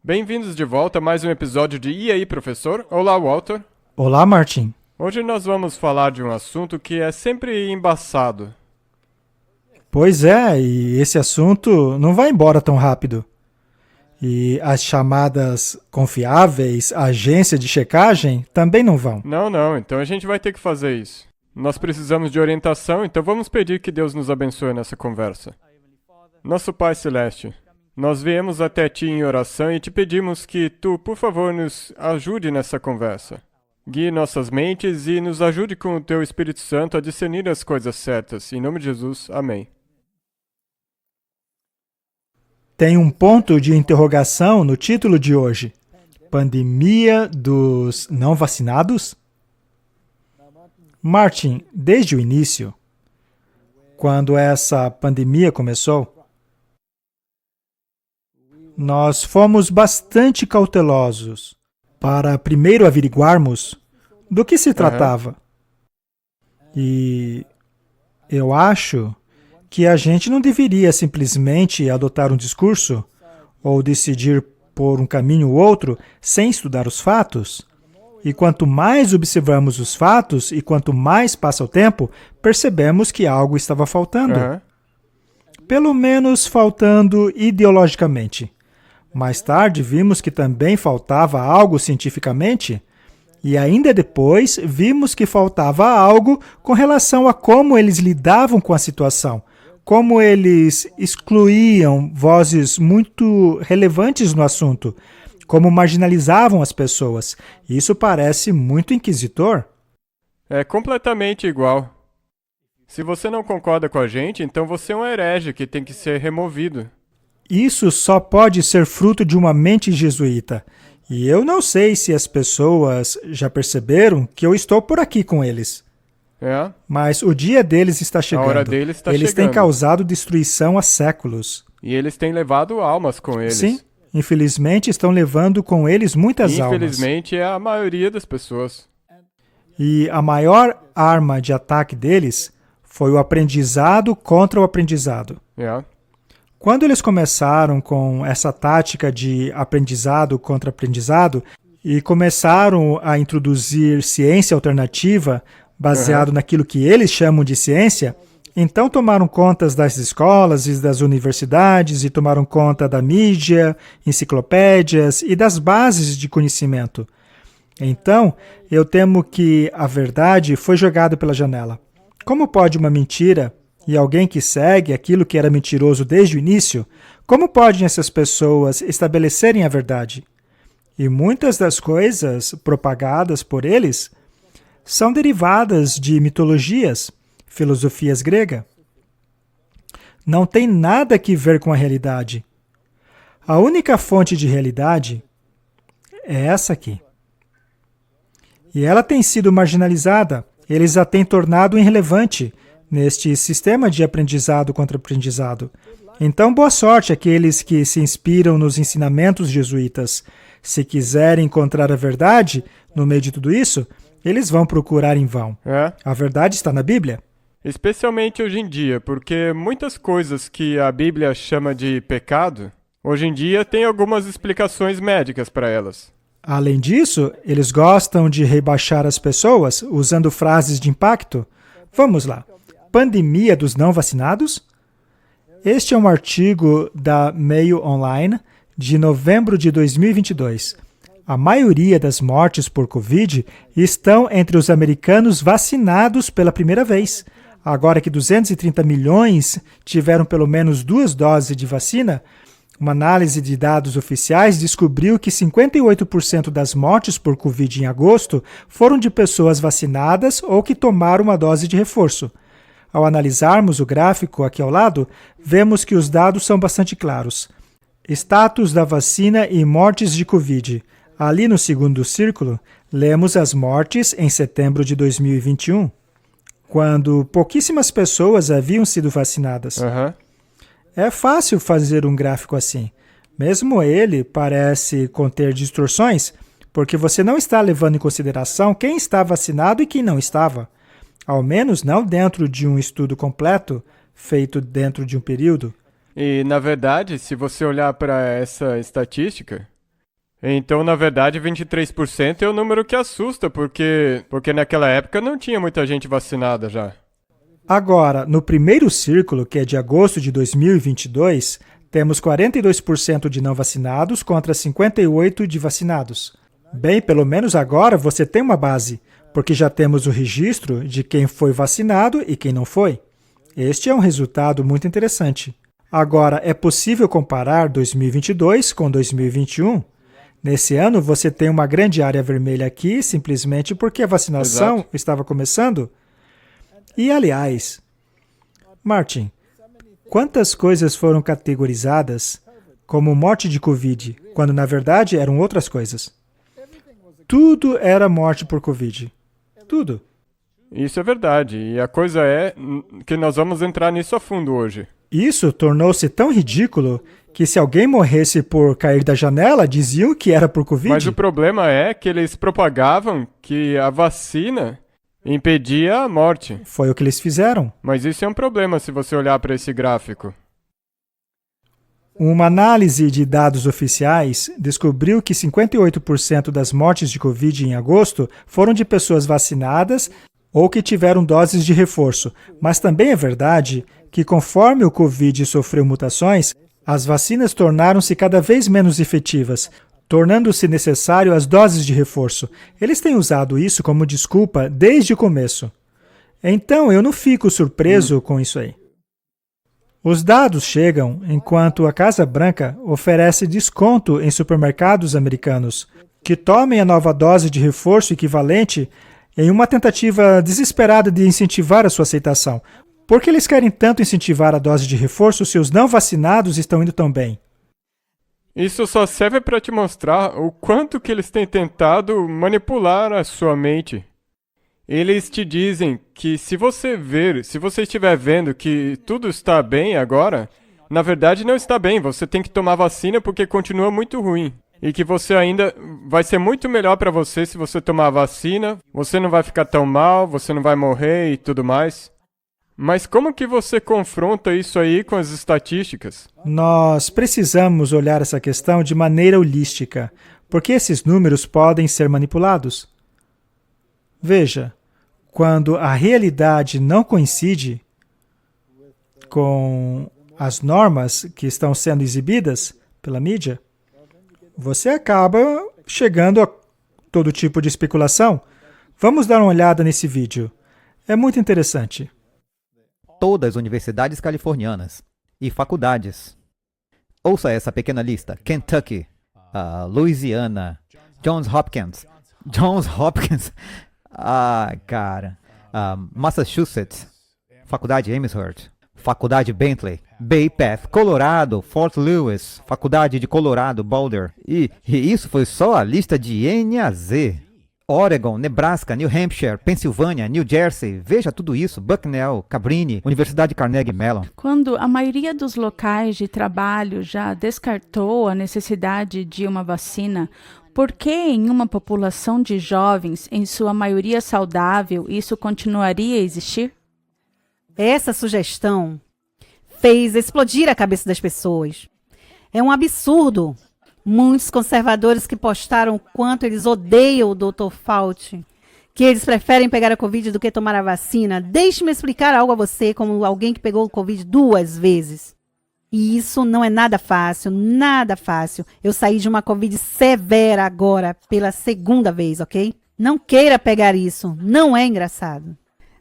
Bem-vindos de volta a mais um episódio de E aí, professor? Olá, Walter. Olá, Martin. Hoje nós vamos falar de um assunto que é sempre embaçado. Pois é, e esse assunto não vai embora tão rápido. E as chamadas confiáveis, agência de checagem, também não vão. Não, então a gente vai ter que fazer isso. Nós precisamos de orientação, então vamos pedir que Deus nos abençoe nessa conversa. Nosso Pai Celeste, nós viemos até Ti em oração e te pedimos que Tu, por favor, nos ajude nessa conversa. Guie nossas mentes e nos ajude com o Teu Espírito Santo a discernir as coisas certas. Em nome de Jesus, amém. Tem um ponto de interrogação no título de hoje. Pandemia dos não vacinados? Martin, desde o início, quando essa pandemia começou, nós fomos bastante cautelosos para primeiro averiguarmos do que se tratava. E eu acho que a gente não deveria simplesmente adotar um discurso ou decidir por um caminho ou outro sem estudar os fatos. E quanto mais observamos os fatos e quanto mais passa o tempo, percebemos que algo estava faltando. Pelo menos faltando ideologicamente. Mais tarde, vimos que também faltava algo cientificamente, e ainda depois vimos que faltava algo com relação a como eles lidavam com a situação, como eles excluíam vozes muito relevantes no assunto, como marginalizavam as pessoas. Isso parece muito inquisitor. É completamente igual. Se você não concorda com a gente, então você é um herege que tem que ser removido. Isso só pode ser fruto de uma mente jesuíta. E eu não sei se as pessoas já perceberam que eu estou por aqui com eles. Mas o dia deles está chegando. A hora deles está Eles chegando. têm causado destruição há séculos. E eles têm levado almas com eles. Sim, infelizmente estão levando com eles muitas almas. Infelizmente é a maioria das pessoas. E a maior arma de ataque deles foi o aprendizado contra o aprendizado. Quando eles começaram com essa tática de aprendizado contra aprendizado e começaram a introduzir ciência alternativa baseado naquilo que eles chamam de ciência, então tomaram conta das escolas e das universidades e tomaram conta da mídia, enciclopédias e das bases de conhecimento. Então, eu temo que a verdade foi jogada pela janela. Como pode uma mentira e alguém que segue aquilo que era mentiroso desde o início, como podem essas pessoas estabelecerem a verdade? E muitas das coisas propagadas por eles são derivadas de mitologias, filosofias gregas. Não tem nada que ver com a realidade. A única fonte de realidade é essa aqui. E ela tem sido marginalizada, eles a têm tornado irrelevante neste sistema de aprendizado contra aprendizado. Então, boa sorte àqueles que se inspiram nos ensinamentos jesuítas. Se quiserem encontrar a verdade no meio de tudo isso, eles vão procurar em vão. A verdade está na Bíblia. Especialmente hoje em dia, porque muitas coisas que a Bíblia chama de pecado, hoje em dia tem algumas explicações médicas para elas. Além disso, eles gostam de rebaixar as pessoas usando frases de impacto. Vamos lá. Pandemia dos não vacinados? Este é um artigo da Mail Online de novembro de 2022. A maioria das mortes por Covid estão entre os americanos vacinados pela primeira vez. Agora que 230 milhões tiveram pelo menos 2 doses de vacina, uma análise de dados oficiais descobriu que 58% das mortes por Covid em agosto foram de pessoas vacinadas ou que tomaram uma dose de reforço. Ao analisarmos o gráfico aqui ao lado, vemos que os dados são bastante claros. Status da vacina e mortes de Covid. Ali no segundo círculo, lemos as mortes em setembro de 2021, quando pouquíssimas pessoas haviam sido vacinadas. É fácil fazer um gráfico assim. Mesmo ele parece conter distorções, porque você não está levando em consideração quem está vacinado e quem não estava. Ao menos não dentro de um estudo completo, feito dentro de um período. E, na verdade, se você olhar para essa estatística, Então, na verdade, 23% é o número que assusta, porque naquela época não tinha muita gente vacinada já. Agora, no primeiro círculo, que é de agosto de 2022, temos 42% de não vacinados contra 58% de vacinados. Bem, pelo menos agora você tem uma base, porque já temos o registro de quem foi vacinado e quem não foi. Este é um resultado muito interessante. Agora, é possível comparar 2022 com 2021? Nesse ano, você tem uma grande área vermelha aqui, simplesmente porque a vacinação estava começando. E, aliás, Martin, quantas coisas foram categorizadas como morte de Covid, quando na verdade eram outras coisas? Tudo era morte por Covid. Tudo. Isso é verdade. E a coisa é que nós vamos entrar nisso a fundo hoje. Isso tornou-se tão ridículo que se alguém morresse por cair da janela, diziam que era por Covid. Mas o problema é que eles propagavam que a vacina impedia a morte. Foi o que eles fizeram. Mas isso é um problema se você olhar para esse gráfico. Uma análise de dados oficiais descobriu que 58% das mortes de Covid em agosto foram de pessoas vacinadas ou que tiveram doses de reforço. Mas também é verdade que, conforme o Covid sofreu mutações, as vacinas tornaram-se cada vez menos efetivas, tornando-se necessário as doses de reforço. Eles têm usado isso como desculpa desde o começo. Então, eu não fico surpreso com isso aí. Os dados chegam enquanto a Casa Branca oferece desconto em supermercados americanos que tomem a nova dose de reforço equivalente em uma tentativa desesperada de incentivar a sua aceitação. Por que eles querem tanto incentivar a dose de reforço se os não vacinados estão indo tão bem? Isso só serve para te mostrar o quanto que eles têm tentado manipular a sua mente. Eles te dizem que se você estiver vendo que tudo está bem agora, na verdade não está bem, você tem que tomar vacina porque continua muito ruim. E que você ainda vai ser muito melhor para você se você tomar a vacina, você não vai ficar tão mal, você não vai morrer e tudo mais. Mas como que você confronta isso aí com as estatísticas? Nós precisamos olhar essa questão de maneira holística, porque esses números podem ser manipulados. Veja, quando a realidade não coincide com as normas que estão sendo exibidas pela mídia, você acaba chegando a todo tipo de especulação. Vamos dar uma olhada nesse vídeo. É muito interessante. Todas as universidades californianas e faculdades. Ouça essa pequena lista. Kentucky, Louisiana, Johns Hopkins, Massachusetts, Faculdade Amherst, Faculdade Bentley, Bay Path, Colorado, Fort Lewis, Faculdade de Colorado, Boulder. E isso foi só a lista de N a Z. Oregon, Nebraska, New Hampshire, Pensilvânia, New Jersey, veja tudo isso, Bucknell, Cabrini, Universidade Carnegie Mellon. Quando a maioria dos locais de trabalho já descartou a necessidade de uma vacina, por que em uma população de jovens, em sua maioria saudável, isso continuaria a existir? Essa sugestão fez explodir a cabeça das pessoas. É um absurdo. Muitos conservadores que postaram o quanto eles odeiam o Dr. Fauci, que eles preferem pegar a Covid do que tomar a vacina. Deixe-me explicar algo a você, como alguém que pegou o Covid 2 vezes. E isso não é nada fácil, nada fácil. Eu saí de uma Covid severa agora, pela segunda vez, ok? Não queira pegar isso, não é engraçado.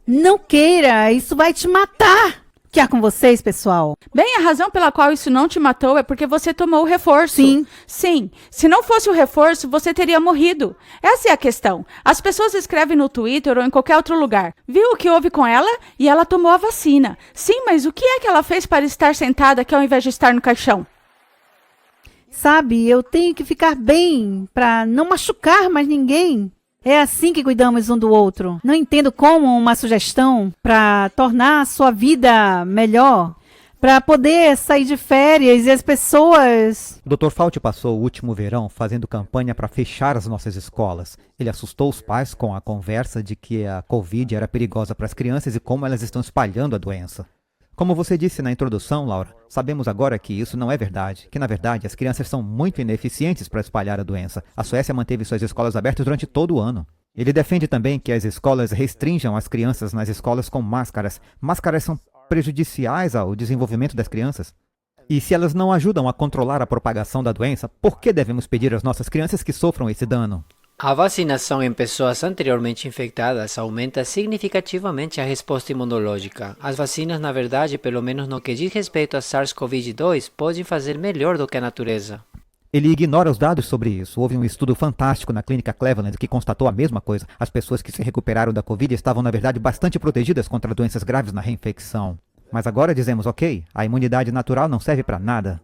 Não queira, isso vai te matar. O que há com vocês, pessoal? Bem, a razão pela qual isso não te matou é porque você tomou o reforço. Sim. Sim. Se não fosse o reforço, você teria morrido. Essa é a questão. As pessoas escrevem no Twitter ou em qualquer outro lugar. Viu o que houve com ela? E ela tomou a vacina. Sim, mas o que é que ela fez para estar sentada aqui ao invés de estar no caixão? Sabe, eu tenho que ficar bem para não machucar mais ninguém. É assim que cuidamos um do outro. Não entendo como uma sugestão para tornar a sua vida melhor, para poder sair de férias e as pessoas... O Dr. Fauci passou o último verão fazendo campanha para fechar as nossas escolas. Ele assustou os pais com a conversa de que a Covid era perigosa para as crianças e como elas estão espalhando a doença. Como você disse na introdução, Laura, sabemos agora que isso não é verdade, que na verdade as crianças são muito ineficientes para espalhar a doença. A Suécia manteve suas escolas abertas durante todo o ano. Ele defende também que as escolas restringam as crianças nas escolas com máscaras. Máscaras são prejudiciais ao desenvolvimento das crianças. E se elas não ajudam a controlar a propagação da doença, por que devemos pedir às nossas crianças que sofram esse dano? A vacinação em pessoas anteriormente infectadas aumenta significativamente a resposta imunológica. As vacinas, na verdade, pelo menos no que diz respeito a SARS-CoV-2, podem fazer melhor do que a natureza. Ele ignora os dados sobre isso. Houve um estudo fantástico na clínica Cleveland que constatou a mesma coisa. As pessoas que se recuperaram da Covid estavam, na verdade, bastante protegidas contra doenças graves na reinfecção. Mas agora dizemos, ok, a imunidade natural não serve para nada.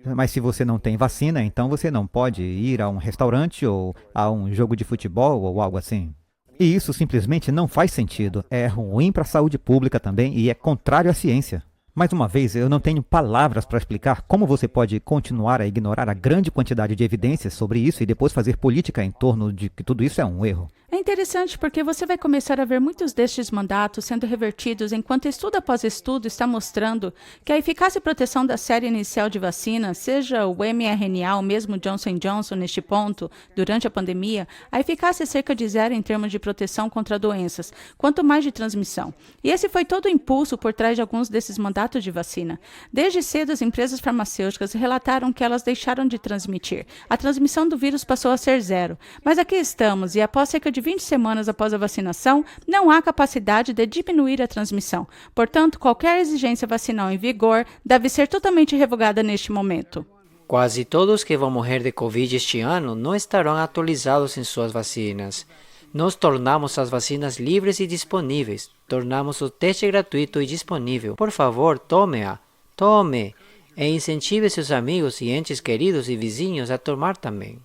Mas se você não tem vacina, então você não pode ir a um restaurante ou a um jogo de futebol ou algo assim. E isso simplesmente não faz sentido. É ruim para a saúde pública também e é contrário à ciência. Mais uma vez, eu não tenho palavras para explicar como você pode continuar a ignorar a grande quantidade de evidências sobre isso e depois fazer política em torno de que tudo isso é um erro. É interessante porque você vai começar a ver muitos destes mandatos sendo revertidos enquanto estudo após estudo está mostrando que a eficácia e proteção da série inicial de vacina, seja o mRNA ou mesmo Johnson & Johnson neste ponto, durante a pandemia, a eficácia é cerca de 0 em termos de proteção contra doenças, quanto mais de transmissão. E esse foi todo o impulso por trás de alguns desses mandatos de vacina. Desde cedo, as empresas farmacêuticas relataram que elas deixaram de transmitir. A transmissão do vírus passou a ser 0. Mas aqui estamos, e após cerca de 20 semanas após a vacinação, não há capacidade de diminuir a transmissão. Portanto, qualquer exigência vacinal em vigor deve ser totalmente revogada neste momento. Quase todos que vão morrer de Covid este ano não estarão atualizados em suas vacinas. Nós tornamos as vacinas livres e disponíveis. Tornamos o teste gratuito e disponível. Por favor, tome-a. Tome! E incentive seus amigos e entes queridos e vizinhos a tomar também.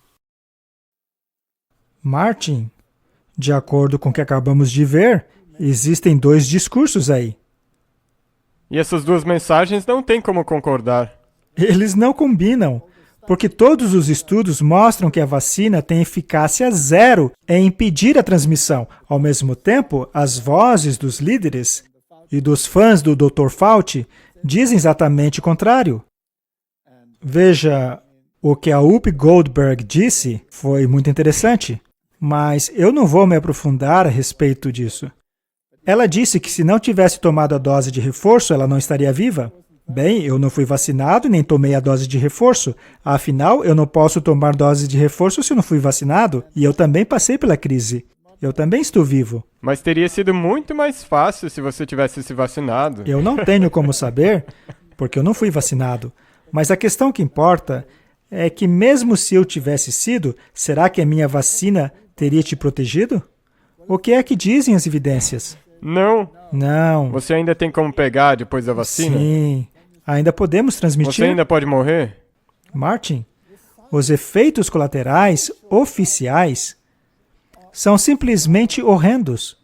Martin, de acordo com o que acabamos de ver, existem 2 discursos aí. E essas 2 mensagens não tem como concordar. Eles não combinam, porque todos os estudos mostram que a vacina tem eficácia 0 em impedir a transmissão. Ao mesmo tempo, as vozes dos líderes e dos fãs do Dr. Fauci dizem exatamente o contrário. Veja, o que a Whoopi Goldberg disse foi muito interessante, mas eu não vou me aprofundar a respeito disso. Ela disse que se não tivesse tomado a dose de reforço, ela não estaria viva. Bem, eu não fui vacinado nem tomei a dose de reforço. Afinal, eu não posso tomar dose de reforço se eu não fui vacinado. E eu também passei pela crise. Eu também estou vivo. Mas teria sido muito mais fácil se você tivesse se vacinado. Eu não tenho como saber, porque eu não fui vacinado. Mas a questão que importa é que mesmo se eu tivesse sido, será que a minha vacina teria te protegido? O que é que dizem as evidências? Não. Não. Você ainda tem como pegar depois da vacina? Sim. Ainda podemos transmitir? Você ainda pode morrer? Martin, os efeitos colaterais oficiais são simplesmente horrendos.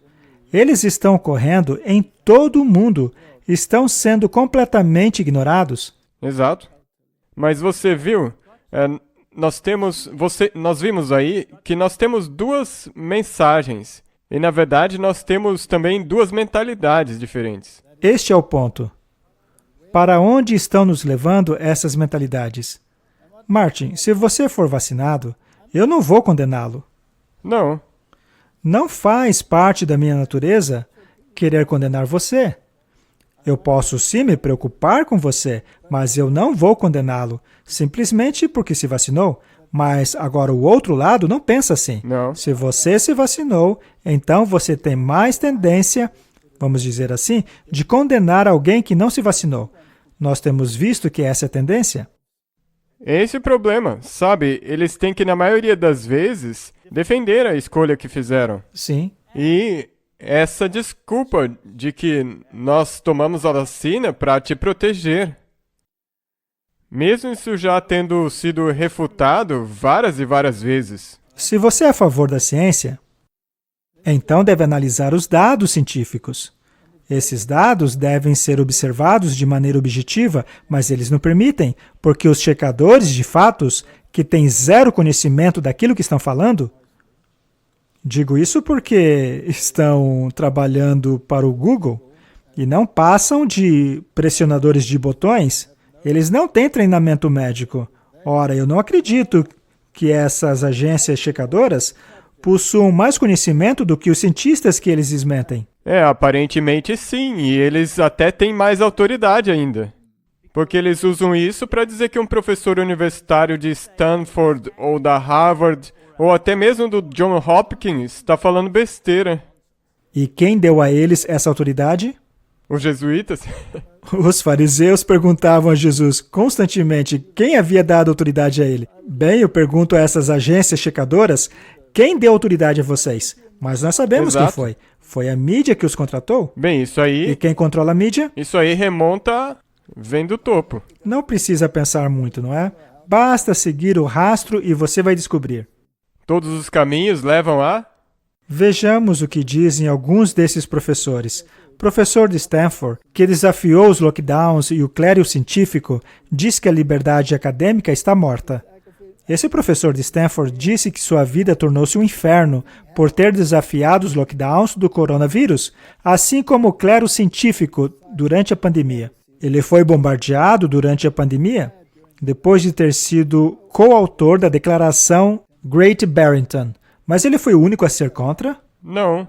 Eles estão ocorrendo em todo o mundo. Estão sendo completamente ignorados. Exato. Mas você viu? Nós vimos aí que nós temos 2 mensagens. E, na verdade, nós temos também 2 mentalidades diferentes. Este é o ponto. Para onde estão nos levando essas mentalidades? Martin, se você for vacinado, eu não vou condená-lo. Não. Não faz parte da minha natureza querer condenar você. Eu posso sim me preocupar com você, mas eu não vou condená-lo, simplesmente porque se vacinou. Mas agora o outro lado não pensa assim. Não. Se você se vacinou, então você tem mais tendência, vamos dizer assim, de condenar alguém que não se vacinou. Nós temos visto que essa é a tendência. Esse é o problema, sabe? Eles têm que, na maioria das vezes, defender a escolha que fizeram. Sim. E essa desculpa de que nós tomamos a vacina para te proteger. Mesmo isso já tendo sido refutado várias e várias vezes. Se você é a favor da ciência, então deve analisar os dados científicos. Esses dados devem ser observados de maneira objetiva, mas eles não permitem, porque os checadores de fatos, que têm 0 conhecimento daquilo que estão falando, digo isso porque estão trabalhando para o Google, e não passam de pressionadores de botões. Eles não têm treinamento médico. Ora, eu não acredito que essas agências checadoras possuam mais conhecimento do que os cientistas que eles desmentem. Aparentemente sim, e eles até têm mais autoridade ainda. Porque eles usam isso para dizer que um professor universitário de Stanford ou da Harvard, ou até mesmo do John Hopkins, está falando besteira. E quem deu a eles essa autoridade? Os jesuítas? Os fariseus perguntavam a Jesus constantemente quem havia dado autoridade a ele. Bem, eu pergunto a essas agências checadoras, quem deu autoridade a vocês? Mas nós sabemos quem foi. Foi a mídia que os contratou. Bem, isso aí... E quem controla a mídia? Isso aí remonta... vem do topo. Não precisa pensar muito, não é? Basta seguir o rastro e você vai descobrir. Todos os caminhos levam a... Vejamos o que dizem alguns desses professores. Professor de Stanford, que desafiou os lockdowns e o clero científico, diz que a liberdade acadêmica está morta. Esse professor de Stanford disse que sua vida tornou-se um inferno por ter desafiado os lockdowns do coronavírus, assim como o clero científico durante a pandemia. Ele foi bombardeado durante a pandemia, depois de ter sido coautor da declaração Great Barrington. Mas ele foi o único a ser contra? Não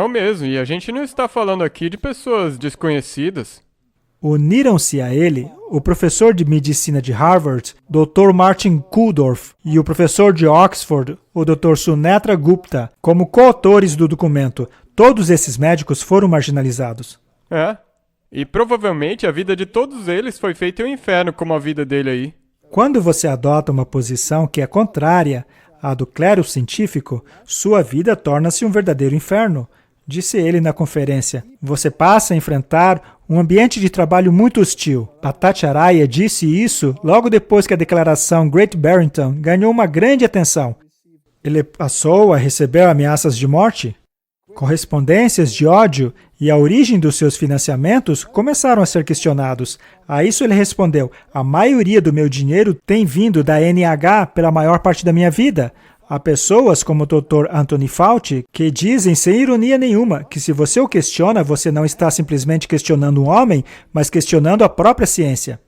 mesmo. E a gente não está falando aqui de pessoas desconhecidas. Uniram-se a ele o professor de medicina de Harvard, Dr. Martin Kulldorff, e o professor de Oxford, o Dr. Sunetra Gupta, como coautores do documento. Todos esses médicos foram marginalizados. E provavelmente a vida de todos eles foi feita um inferno, como a vida dele aí. Quando você adota uma posição que é contrária à do clero científico, sua vida torna-se um verdadeiro inferno, disse ele na conferência. Você passa a enfrentar um ambiente de trabalho muito hostil. Patati Araya disse isso logo depois que a declaração Great Barrington ganhou uma grande atenção. Ele passou a receber ameaças de morte. Correspondências de ódio e a origem dos seus financiamentos começaram a ser questionados. A isso ele respondeu: a maioria do meu dinheiro tem vindo da NIH pela maior parte da minha vida. Há pessoas como o Dr. Anthony Fauci que dizem sem ironia nenhuma que se você o questiona, você não está simplesmente questionando um homem, mas questionando a própria ciência.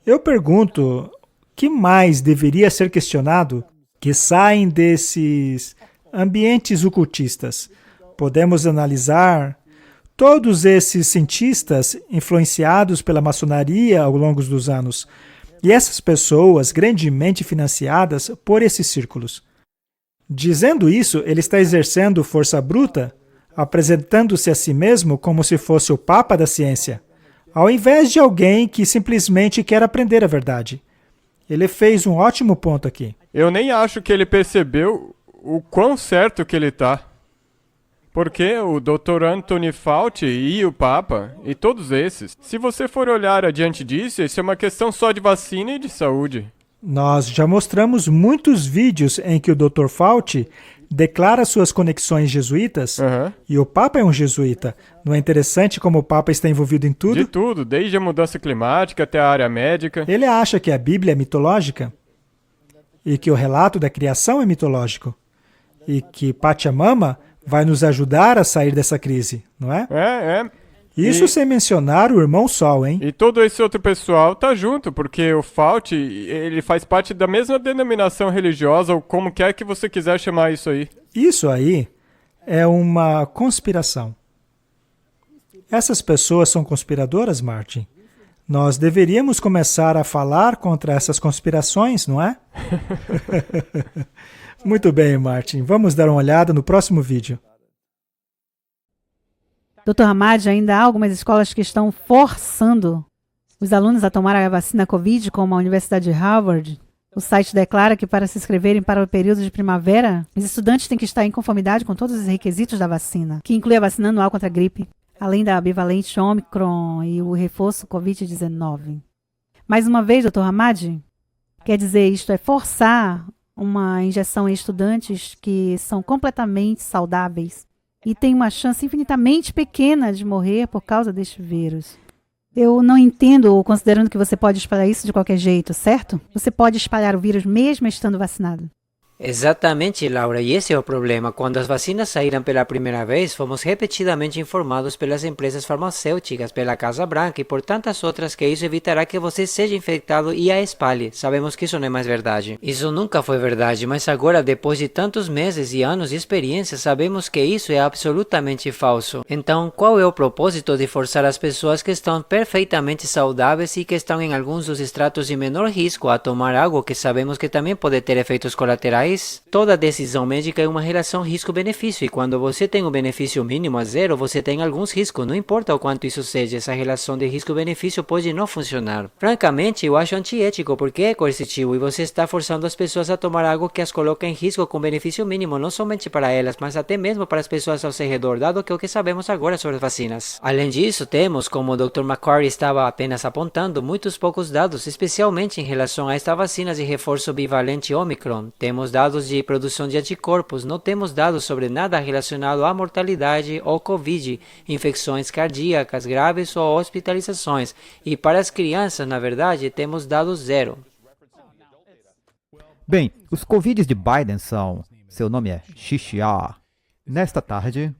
Eu pergunto, que mais deveria ser questionado que saem desses ambientes ocultistas? Podemos analisar todos esses cientistas influenciados pela maçonaria ao longo dos anos. E essas pessoas grandemente financiadas por esses círculos. Dizendo isso, ele está exercendo força bruta, apresentando-se a si mesmo como se fosse o Papa da ciência, ao invés de alguém que simplesmente quer aprender a verdade. Ele fez um ótimo ponto aqui. Eu nem acho que ele percebeu o quão certo que ele está. Porque o Dr. Anthony Fauci e o Papa, e todos esses, se você for olhar adiante disso, isso é uma questão só de vacina e de saúde. Nós já mostramos muitos vídeos em que o Dr. Fauci declara suas conexões jesuítas, e o Papa é um jesuíta. Não é interessante como o Papa está envolvido em tudo? De tudo, desde a mudança climática até a área médica. Ele acha que a Bíblia é mitológica, e que o relato da criação é mitológico, e que Pachamama vai nos ajudar a sair dessa crise, não é? Isso sem mencionar o irmão Sol, hein? E todo esse outro pessoal tá junto, porque o Fauci, ele faz parte da mesma denominação religiosa, ou como quer que você quiser chamar isso aí. Isso aí é uma conspiração. Essas pessoas são conspiradoras, Martin. Nós deveríamos começar a falar contra essas conspirações, não é? Muito bem, Martin. Vamos dar uma olhada no próximo vídeo. Dr. Hamad, ainda há algumas escolas que estão forçando os alunos a tomar a vacina Covid, como a Universidade de Harvard. O site declara que para se inscreverem para o período de primavera, os estudantes têm que estar em conformidade com todos os requisitos da vacina, que inclui a vacina anual contra a gripe, além da bivalente Omicron e o reforço Covid-19. Mais uma vez, Dr. Hamad, quer dizer, isto é forçar uma injeção em estudantes que são completamente saudáveis e têm uma chance infinitamente pequena de morrer por causa deste vírus. Eu não entendo, considerando que você pode espalhar isso de qualquer jeito, certo? Você pode espalhar o vírus mesmo estando vacinado. Exatamente, Laura, e esse é o problema. Quando as vacinas saíram pela primeira vez, fomos repetidamente informados pelas empresas farmacêuticas, pela Casa Branca e por tantas outras que isso evitará que você seja infectado e a espalhe. Sabemos que isso não é mais verdade. Isso nunca foi verdade, mas agora, depois de tantos meses e anos de experiência, sabemos que isso é absolutamente falso. Então, qual é o propósito de forçar as pessoas que estão perfeitamente saudáveis e que estão em alguns dos estratos de menor risco a tomar algo que sabemos que também pode ter efeitos colaterais? Toda decisão médica é uma relação risco-benefício e quando você tem um benefício mínimo a zero, você tem alguns riscos, não importa o quanto isso seja, essa relação de risco-benefício pode não funcionar. Francamente, eu acho antiético porque é coercitivo e você está forçando as pessoas a tomar algo que as coloca em risco com benefício mínimo, não somente para elas, mas até mesmo para as pessoas ao seu redor, dado que é o que sabemos agora sobre as vacinas. Além disso, temos, como o Dr. McCarthy estava apenas apontando, muitos poucos dados, especialmente em relação a esta vacina de reforço bivalente Omicron. Temos dados de produção de anticorpos, não temos dados sobre nada relacionado à mortalidade ou Covid, infecções cardíacas graves ou hospitalizações. E para as crianças, na verdade, temos dados zero. Bem, os Covids de Biden são... Seu nome é Xixia. Nesta tarde,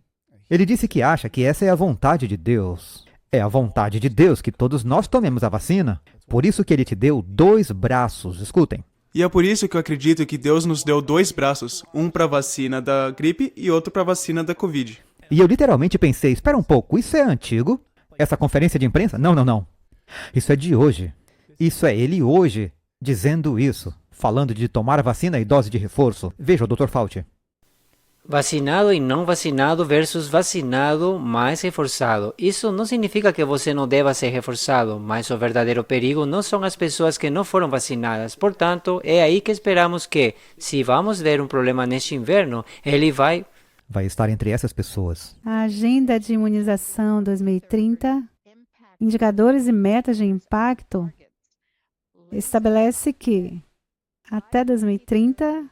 ele disse que acha que essa é a vontade de Deus. É a vontade de Deus que todos nós tomemos a vacina. Por isso que ele te deu 2 braços. Escutem. E é por isso que eu acredito que Deus nos deu 2 braços, um para a vacina da gripe e outro para a vacina da Covid. E eu literalmente pensei, espera um pouco, isso é antigo? Essa conferência de imprensa? Não. Isso é de hoje. Isso é ele hoje dizendo isso, falando de tomar a vacina e dose de reforço. Veja o Dr. Fauci. Vacinado e não vacinado versus vacinado mais reforçado. Isso não significa que você não deva ser reforçado, mas o verdadeiro perigo não são as pessoas que não foram vacinadas. Portanto, é aí que esperamos que, se vamos ver um problema neste inverno, ele vai estar entre essas pessoas. A Agenda de Imunização 2030, Indicadores e Metas de Impacto, estabelece que até 2030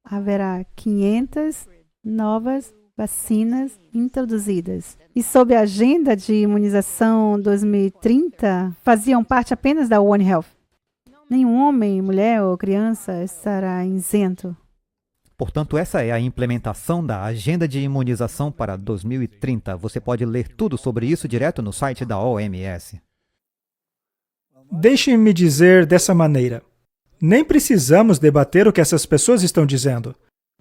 haverá 500 novas vacinas introduzidas. E sob a Agenda de Imunização 2030, faziam parte apenas da One Health. Nenhum homem, mulher ou criança estará isento. Portanto, essa é a implementação da Agenda de Imunização para 2030. Você pode ler tudo sobre isso direto no site da OMS. Deixe-me dizer dessa maneira. Nem precisamos debater o que essas pessoas estão dizendo.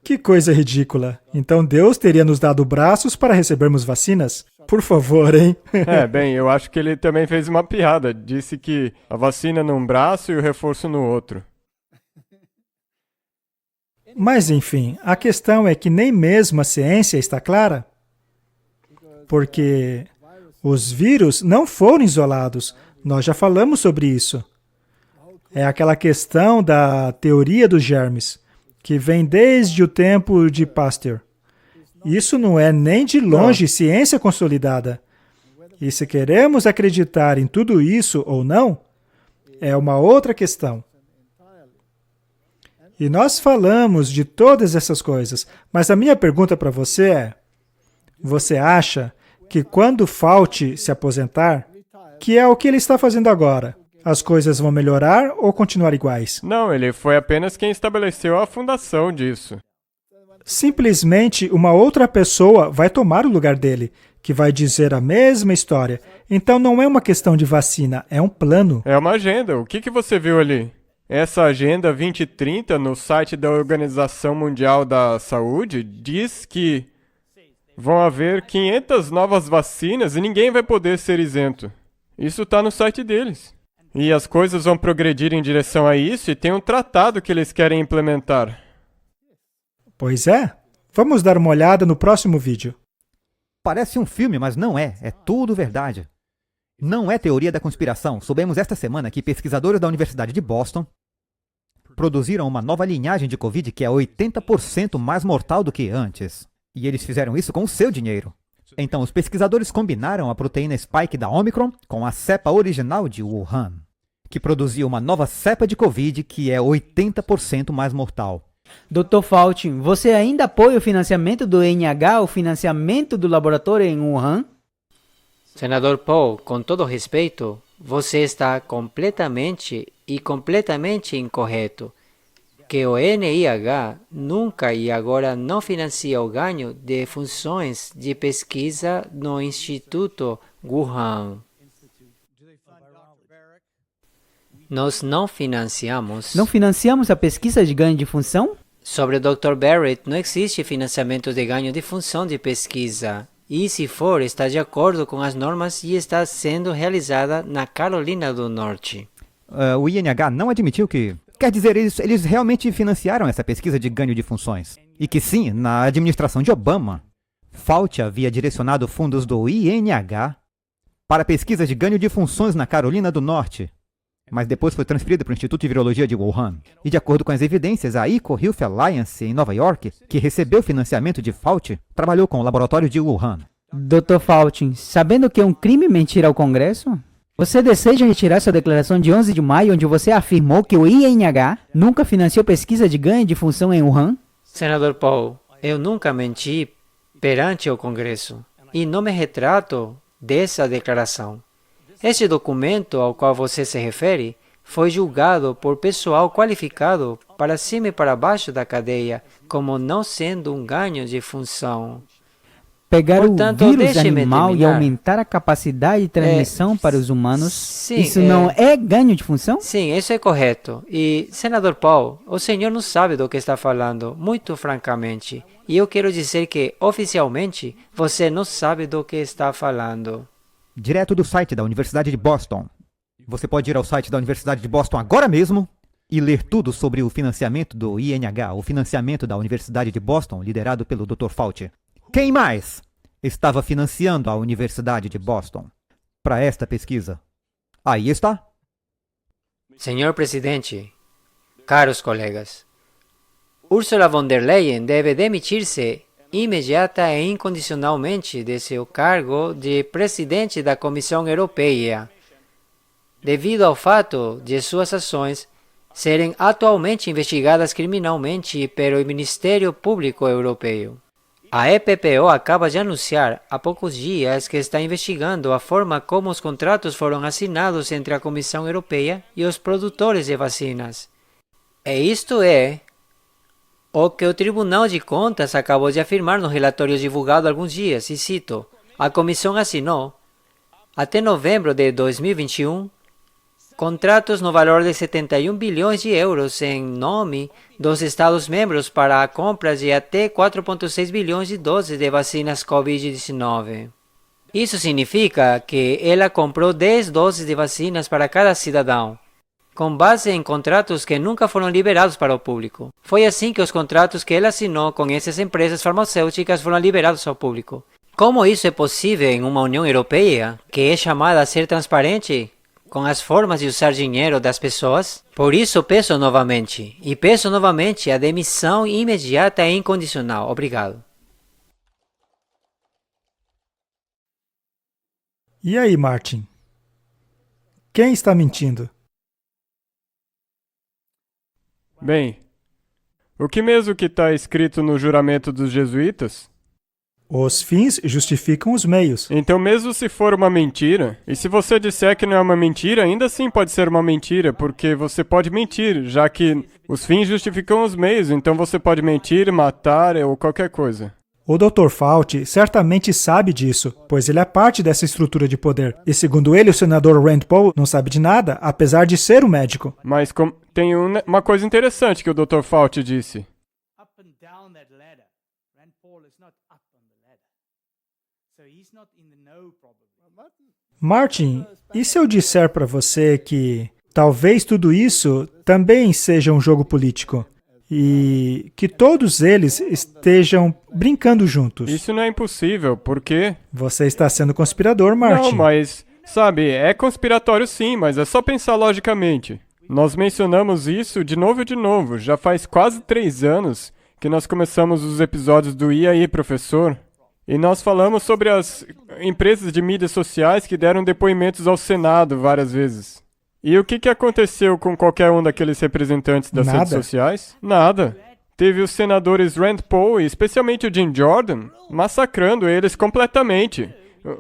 Que coisa ridícula. Então Deus teria nos dado braços para recebermos vacinas? Por favor, hein? Bem, eu acho que ele também fez uma piada. Disse que a vacina num braço e o reforço no outro. Mas, enfim, a questão é que nem mesmo a ciência está clara. Porque os vírus não foram isolados. Nós já falamos sobre isso. É aquela questão da teoria dos germes, que vem desde o tempo de Pasteur. Isso não é nem de longe ciência consolidada. E se queremos acreditar em tudo isso ou não, é uma outra questão. E nós falamos de todas essas coisas, mas a minha pergunta para você é, você acha que quando Fauci se aposentar, que é o que ele está fazendo agora, as coisas vão melhorar ou continuar iguais? Não, ele foi apenas quem estabeleceu a fundação disso. Simplesmente uma outra pessoa vai tomar o lugar dele, que vai dizer a mesma história. Então não é uma questão de vacina, é um plano. É uma agenda. O que você viu ali? Essa Agenda 2030 no site da Organização Mundial da Saúde diz que vão haver 500 novas vacinas e ninguém vai poder ser isento. Isso está no site deles. E as coisas vão progredir em direção a isso e tem um tratado que eles querem implementar. Pois é. Vamos dar uma olhada no próximo vídeo. Parece um filme, mas não é. É tudo verdade. Não é teoria da conspiração. Soubemos esta semana que pesquisadores da Universidade de Boston produziram uma nova linhagem de Covid que é 80% mais mortal do que antes. E eles fizeram isso com o seu dinheiro. Então, os pesquisadores combinaram a proteína spike da Omicron com a cepa original de Wuhan, que produziu uma nova cepa de Covid que é 80% mais mortal. Dr. Fauci, você ainda apoia o financiamento do NIH, o financiamento do laboratório em Wuhan? Senador Paul, com todo respeito, você está completamente incorreto. que o NIH nunca e agora não financia o ganho de funções de pesquisa no Instituto Wuhan. Nós não financiamos. Não financiamos a pesquisa de ganho de função? Sobre o Dr. Barrett, não existe financiamento de ganho de função de pesquisa. E, se for, está de acordo com as normas e está sendo realizada na Carolina do Norte. O INH não admitiu que... Quer dizer, eles realmente financiaram essa pesquisa de ganho de funções. E que sim, na administração de Obama, Fauci havia direcionado fundos do INH para pesquisas de ganho de funções na Carolina do Norte. Mas depois foi transferido para o Instituto de Virologia de Wuhan. E de acordo com as evidências, a EcoHealth Alliance, em Nova York, que recebeu financiamento de Fauci, trabalhou com o laboratório de Wuhan. Dr. Fauci, sabendo que é um crime mentir ao Congresso, você deseja retirar sua declaração de 11 de maio, onde você afirmou que o INH nunca financiou pesquisa de ganho de função em Wuhan? Senador Paul, eu nunca menti perante o Congresso e não me retrato dessa declaração. Este documento ao qual você se refere foi julgado por pessoal qualificado para cima e para baixo da cadeia como não sendo um ganho de função. Pegar Portanto, o vírus deixe-me animal e terminar. aumentar a capacidade de transmissão para os humanos, sim, isso não é ganho de função? Sim, isso é correto. E, senador Paul, o senhor não sabe do que está falando, muito francamente. E eu quero dizer que, oficialmente, você não sabe do que está falando. Direto do site da Universidade de Boston. Você pode ir ao site da Universidade de Boston agora mesmo e ler tudo sobre o financiamento do INH, o financiamento da Universidade de Boston, liderado pelo Dr. Fauci. Quem mais estava financiando a Universidade de Boston para esta pesquisa? Aí está. Senhor presidente, caros colegas, Ursula von der Leyen deve demitir-se imediata e incondicionalmente de seu cargo de presidente da Comissão Europeia, devido ao fato de suas ações serem atualmente investigadas criminalmente pelo Ministério Público Europeu. A EPPO acaba de anunciar há poucos dias que está investigando a forma como os contratos foram assinados entre a Comissão Europeia e os produtores de vacinas. E isto é o que o Tribunal de Contas acabou de afirmar no relatório divulgado há alguns dias, e cito: a Comissão assinou, até novembro de 2021, contratos no valor de 71 bilhões de euros em nome dos Estados-membros para a compra de até 4,6 bilhões de doses de vacinas Covid-19. Isso significa que ela comprou 10 doses de vacinas para cada cidadão, com base em contratos que nunca foram liberados para o público. Foi assim que os contratos que ela assinou com essas empresas farmacêuticas foram liberados ao público. Como isso é possível em uma União Europeia, que é chamada a ser transparente com as formas de usar dinheiro das pessoas? Por isso peço novamente a demissão imediata e incondicional. Obrigado. E aí, Martin? Quem está mentindo? Bem, o que mesmo que está escrito no juramento dos jesuítas? Os fins justificam os meios. Então, mesmo se for uma mentira, e se você disser que não é uma mentira, ainda assim pode ser uma mentira, porque você pode mentir, já que os fins justificam os meios, então você pode mentir, matar ou qualquer coisa. O Dr. Fauci certamente sabe disso, pois ele é parte dessa estrutura de poder. E segundo ele, o senador Rand Paul não sabe de nada, apesar de ser um médico. Mas tem uma coisa interessante que o Dr. Fauci disse. Martin, e se eu disser para você que talvez tudo isso também seja um jogo político? E que todos eles estejam brincando juntos? Isso não é impossível, porque... Você está sendo conspirador, Martin. Não, mas, sabe, é conspiratório sim, mas é só pensar logicamente. Nós mencionamos isso de novo e de novo. Já faz quase 3 anos que nós começamos os episódios do E aí, professor? E nós falamos sobre as empresas de mídias sociais que deram depoimentos ao Senado várias vezes. E o que aconteceu com qualquer um daqueles representantes das redes sociais? Nada. Teve os senadores Rand Paul e especialmente o Jim Jordan massacrando eles completamente.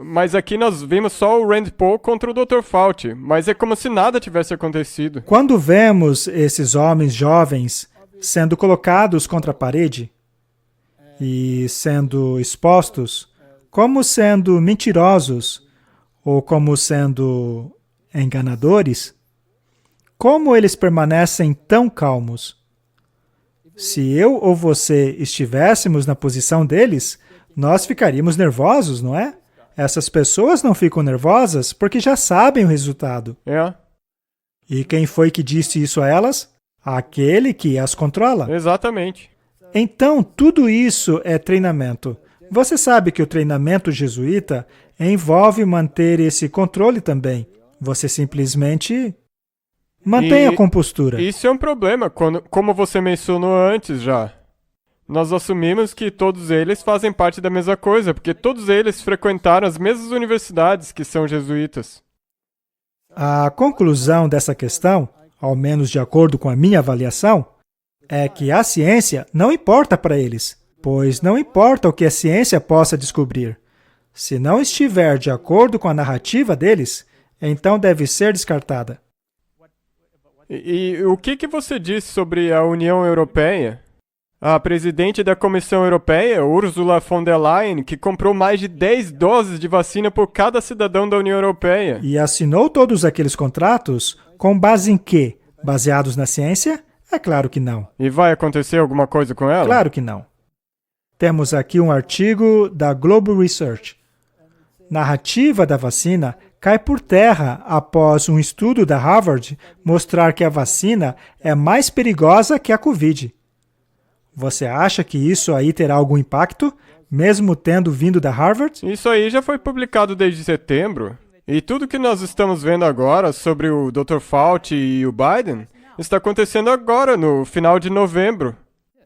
Mas aqui nós vimos só o Rand Paul contra o Dr. Fauci, mas é como se nada tivesse acontecido. Quando vemos esses homens jovens sendo colocados contra a parede e sendo expostos como sendo mentirosos ou como sendo enganadores, como eles permanecem tão calmos? Se eu ou você estivéssemos na posição deles, nós ficaríamos nervosos, não é? Essas pessoas não ficam nervosas porque já sabem o resultado. E quem foi que disse isso a elas? Aquele que as controla. Exatamente. Então, tudo isso é treinamento. Você sabe que o treinamento jesuíta envolve manter esse controle também. Você simplesmente mantém a compostura. Isso é um problema, como você mencionou antes já. Nós assumimos que todos eles fazem parte da mesma coisa, porque todos eles frequentaram as mesmas universidades que são jesuítas. A conclusão dessa questão, ao menos de acordo com a minha avaliação, é que a ciência não importa para eles, pois não importa o que a ciência possa descobrir. Se não estiver de acordo com a narrativa deles, então deve ser descartada. E o que você disse sobre a União Europeia? A presidente da Comissão Europeia, Ursula von der Leyen, que comprou mais de 10 doses de vacina por cada cidadão da União Europeia. E assinou todos aqueles contratos com base em quê? Baseados na ciência? É claro que não. E vai acontecer alguma coisa com ela? Claro que não. Temos aqui um artigo da Global Research. Narrativa da vacina cai por terra após um estudo da Harvard mostrar que a vacina é mais perigosa que a Covid. Você acha que isso aí terá algum impacto, mesmo tendo vindo da Harvard? Isso aí já foi publicado desde setembro. E tudo que nós estamos vendo agora sobre o Dr. Fauci e o Biden está acontecendo agora, no final de novembro.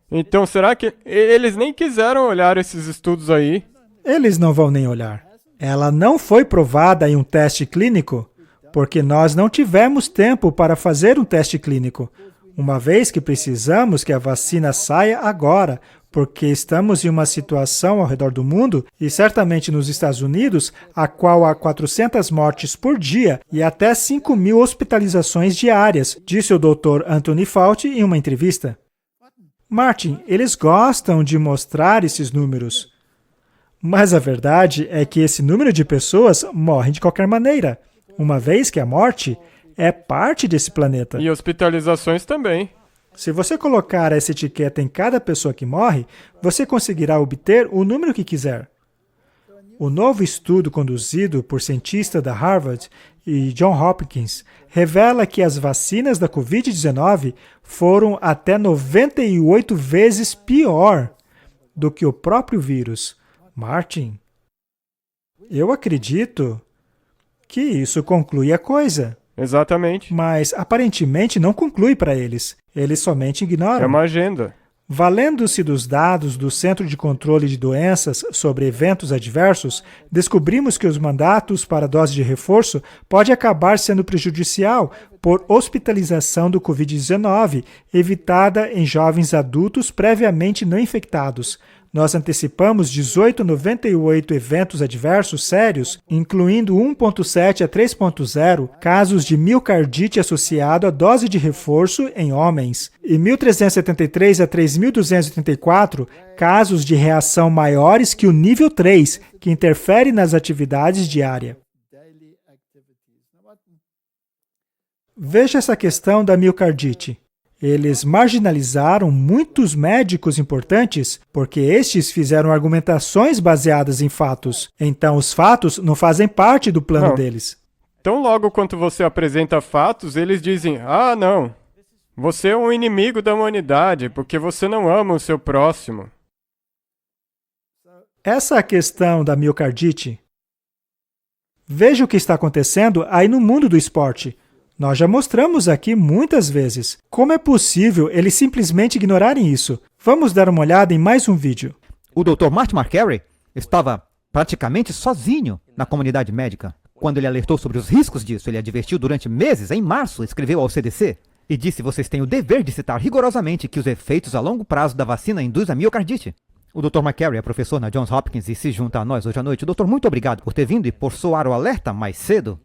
Então, será que eles nem quiseram olhar esses estudos aí? Eles não vão nem olhar. Ela não foi provada em um teste clínico, porque nós não tivemos tempo para fazer um teste clínico, uma vez que precisamos que a vacina saia agora, porque estamos em uma situação ao redor do mundo, e certamente nos Estados Unidos, a qual há 400 mortes por dia e até 5.000 hospitalizações diárias, disse o Dr. Anthony Fauci em uma entrevista. Martin, eles gostam de mostrar esses números. Mas a verdade é que esse número de pessoas morrem de qualquer maneira, uma vez que a morte é parte desse planeta. E hospitalizações também. Se você colocar essa etiqueta em cada pessoa que morre, você conseguirá obter o número que quiser. O novo estudo conduzido por cientistas da Harvard e Johns Hopkins revela que as vacinas da Covid-19 foram até 98 vezes pior do que o próprio vírus. Martin, eu acredito que isso conclui a coisa. Exatamente. Mas, aparentemente, não conclui para eles. Eles somente ignoram. É uma agenda. Valendo-se dos dados do Centro de Controle de Doenças sobre eventos adversos, descobrimos que os mandatos para dose de reforço pode acabar sendo prejudicial por hospitalização do Covid-19, evitada em jovens adultos previamente não infectados. Nós antecipamos 1898 eventos adversos sérios, incluindo 1.7 a 3.0 casos de miocardite associado à dose de reforço em homens, e 1.373 a 3.284 casos de reação maiores que o nível 3, que interfere nas atividades diárias. Veja essa questão da miocardite. Eles marginalizaram muitos médicos importantes porque estes fizeram argumentações baseadas em fatos. Então, os fatos não fazem parte do plano deles. Tão logo quanto você apresenta fatos, eles dizem, não, você é um inimigo da humanidade porque você não ama o seu próximo. Essa questão da miocardite. Veja o que está acontecendo aí no mundo do esporte. Nós já mostramos aqui muitas vezes. Como é possível eles simplesmente ignorarem isso? Vamos dar uma olhada em mais um vídeo. O Dr. Martin McCary estava praticamente sozinho na comunidade médica. Quando ele alertou sobre os riscos disso, ele advertiu durante meses, em março, escreveu ao CDC e disse: vocês têm o dever de citar rigorosamente que os efeitos a longo prazo da vacina induzem a miocardite. O Dr. McCary é professor na Johns Hopkins e se junta a nós hoje à noite. Doutor, muito obrigado por ter vindo e por soar o alerta mais cedo.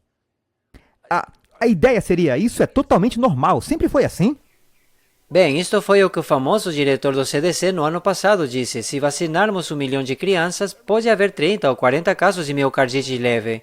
A ideia seria, isso é totalmente normal, sempre foi assim. Bem, isto foi o que o famoso diretor do CDC no ano passado disse. Se vacinarmos 1 milhão de crianças, pode haver 30 ou 40 casos de miocardite leve.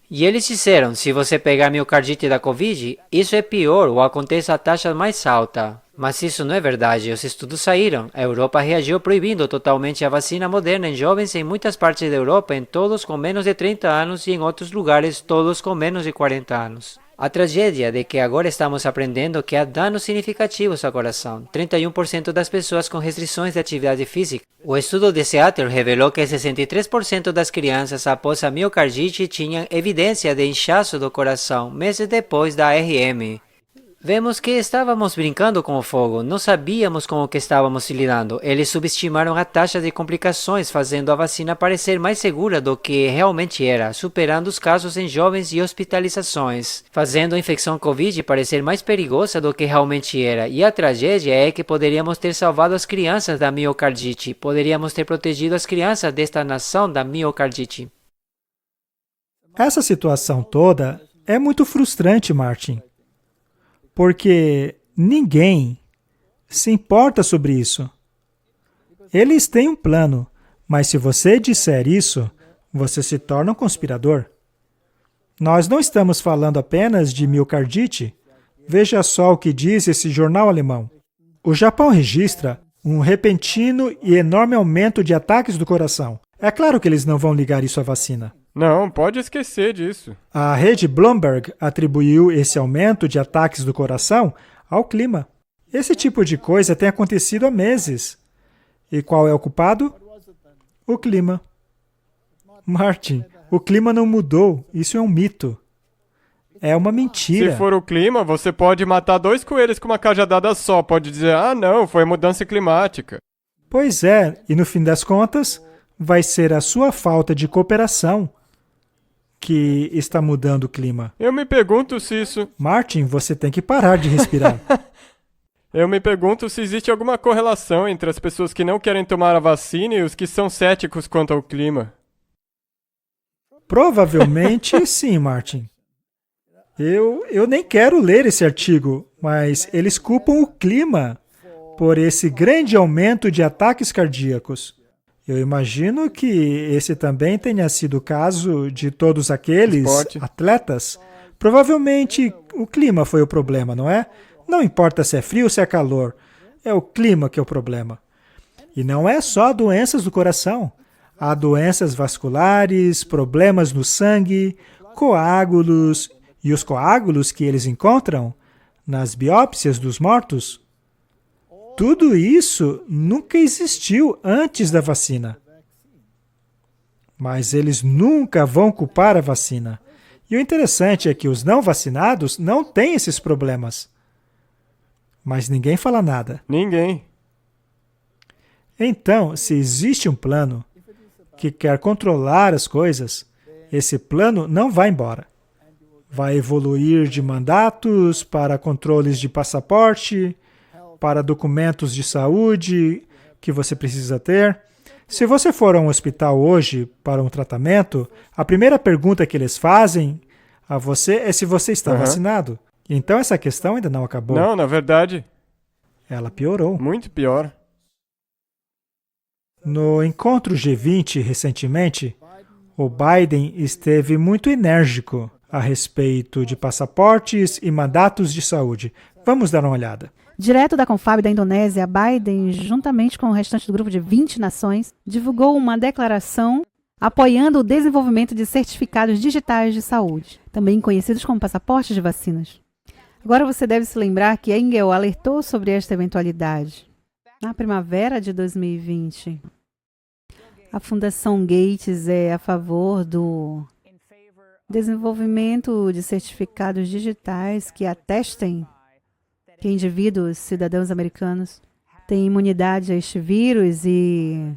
E eles disseram, se você pegar miocardite da Covid, isso é pior ou acontece a taxa mais alta. Mas isso não é verdade, os estudos saíram. A Europa reagiu proibindo totalmente a vacina moderna em jovens em muitas partes da Europa, em todos com menos de 30 anos e em outros lugares todos com menos de 40 anos. A tragédia de que agora estamos aprendendo que há danos significativos ao coração. 31% das pessoas com restrições de atividade física. O estudo de Seattle revelou que 63% das crianças após a miocardite tinham evidência de inchaço do coração meses depois da RM. Vemos que estávamos brincando com o fogo, não sabíamos com o que estávamos lidando. Eles subestimaram a taxa de complicações, fazendo a vacina parecer mais segura do que realmente era, superando os casos em jovens e hospitalizações, fazendo a infecção Covid parecer mais perigosa do que realmente era. E a tragédia é que poderíamos ter salvado as crianças da miocardite, poderíamos ter protegido as crianças desta nação da miocardite. Essa situação toda é muito frustrante, Martin. Porque ninguém se importa sobre isso. Eles têm um plano, mas se você disser isso, você se torna um conspirador. Nós não estamos falando apenas de miocardite. Veja só o que diz esse jornal alemão. O Japão registra um repentino e enorme aumento de ataques do coração. É claro que eles não vão ligar isso à vacina. Não, pode esquecer disso. A rede Bloomberg atribuiu esse aumento de ataques do coração ao clima. Esse tipo de coisa tem acontecido há meses. E qual é o culpado? O clima. Martin, o clima não mudou. Isso é um mito. É uma mentira. Se for o clima, você pode matar 2 coelhos com uma cajadada só. Pode dizer, não, foi mudança climática. Pois é, e no fim das contas, vai ser a sua falta de cooperação que está mudando o clima. Eu me pergunto se isso... Martin, você tem que parar de respirar. Eu me pergunto se existe alguma correlação entre as pessoas que não querem tomar a vacina e os que são céticos quanto ao clima. Provavelmente sim, Martin. Eu nem quero ler esse artigo, mas eles culpam o clima por esse grande aumento de ataques cardíacos. Eu imagino que esse também tenha sido o caso de todos aqueles atletas. Provavelmente o clima foi o problema, não é? Não importa se é frio ou se é calor, é o clima que é o problema. E não é só doenças do coração. Há doenças vasculares, problemas no sangue, coágulos, e os coágulos que eles encontram nas biópsias dos mortos. Tudo isso nunca existiu antes da vacina. Mas eles nunca vão culpar a vacina. E o interessante é que os não vacinados não têm esses problemas. Mas ninguém fala nada. Ninguém. Então, se existe um plano que quer controlar as coisas, esse plano não vai embora. Vai evoluir de mandatos para controles de passaporte, para documentos de saúde que você precisa ter. Se você for a um hospital hoje para um tratamento, a primeira pergunta que eles fazem a você é se você está vacinado. Então essa questão ainda não acabou. Não, na verdade... Ela piorou. Muito pior. No encontro G20 recentemente, o Biden esteve muito enérgico a respeito de passaportes e mandatos de saúde. Vamos dar uma olhada. Direto da Confab da Indonésia, Biden, juntamente com o restante do grupo de 20 nações, divulgou uma declaração apoiando o desenvolvimento de certificados digitais de saúde, também conhecidos como passaportes de vacinas. Agora você deve se lembrar que Engel alertou sobre esta eventualidade. Na primavera de 2020, a Fundação Gates é a favor do desenvolvimento de certificados digitais que atestem que indivíduos, cidadãos americanos, têm imunidade a este vírus e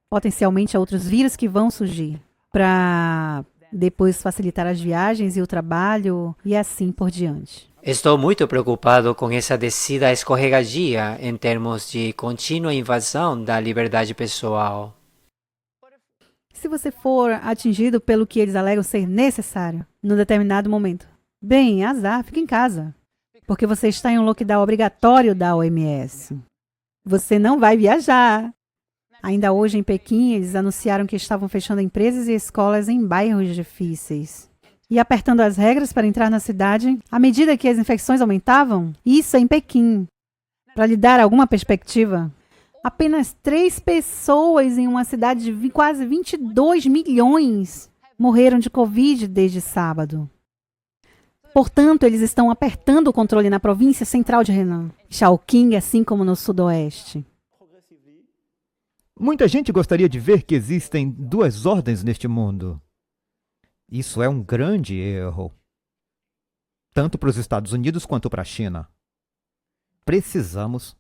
potencialmente a outros vírus que vão surgir, para depois facilitar as viagens e o trabalho e assim por diante. Estou muito preocupado com essa descida escorregadia em termos de contínua invasão da liberdade pessoal. Se você for atingido pelo que eles alegam ser necessário, num determinado momento, bem, azar, fica em casa. porque você está em um lockdown obrigatório da OMS. Você não vai viajar. Ainda hoje, em Pequim, eles anunciaram que estavam fechando empresas e escolas em bairros difíceis e apertando as regras para entrar na cidade à medida que as infecções aumentavam. Isso em Pequim. Para lhe dar alguma perspectiva, apenas 3 pessoas em uma cidade de quase 22 milhões morreram de Covid desde sábado. Portanto, eles estão apertando o controle na província central de Henan, Chongqing, assim como no sudoeste. Muita gente gostaria de ver que existem 2 ordens neste mundo. Isso é um grande erro. Tanto para os Estados Unidos quanto para a China. Precisamos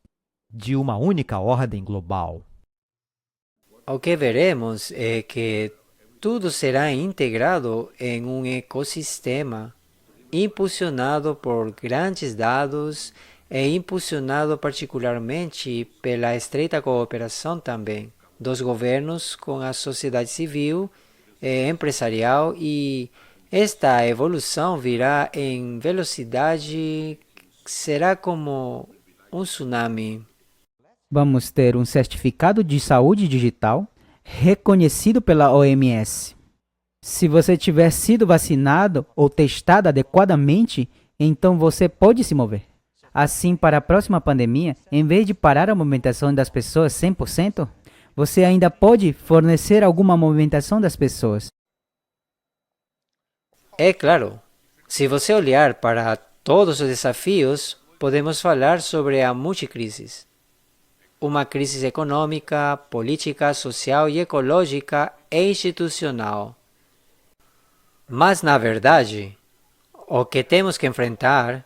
de uma única ordem global. O que veremos é que tudo será integrado em um ecossistema impulsionado por grandes dados e impulsionado particularmente pela estreita cooperação também dos governos com a sociedade civil e empresarial, e esta evolução virá em velocidade que será como um tsunami. Vamos ter um certificado de saúde digital reconhecido pela OMS. Se você tiver sido vacinado ou testado adequadamente, então você pode se mover. Assim, para a próxima pandemia, em vez de parar a movimentação das pessoas 100%, você ainda pode fornecer alguma movimentação das pessoas. É claro, se você olhar para todos os desafios, podemos falar sobre a multicrise. Uma crise econômica, política, social e ecológica e institucional. Mas, na verdade, o que temos que enfrentar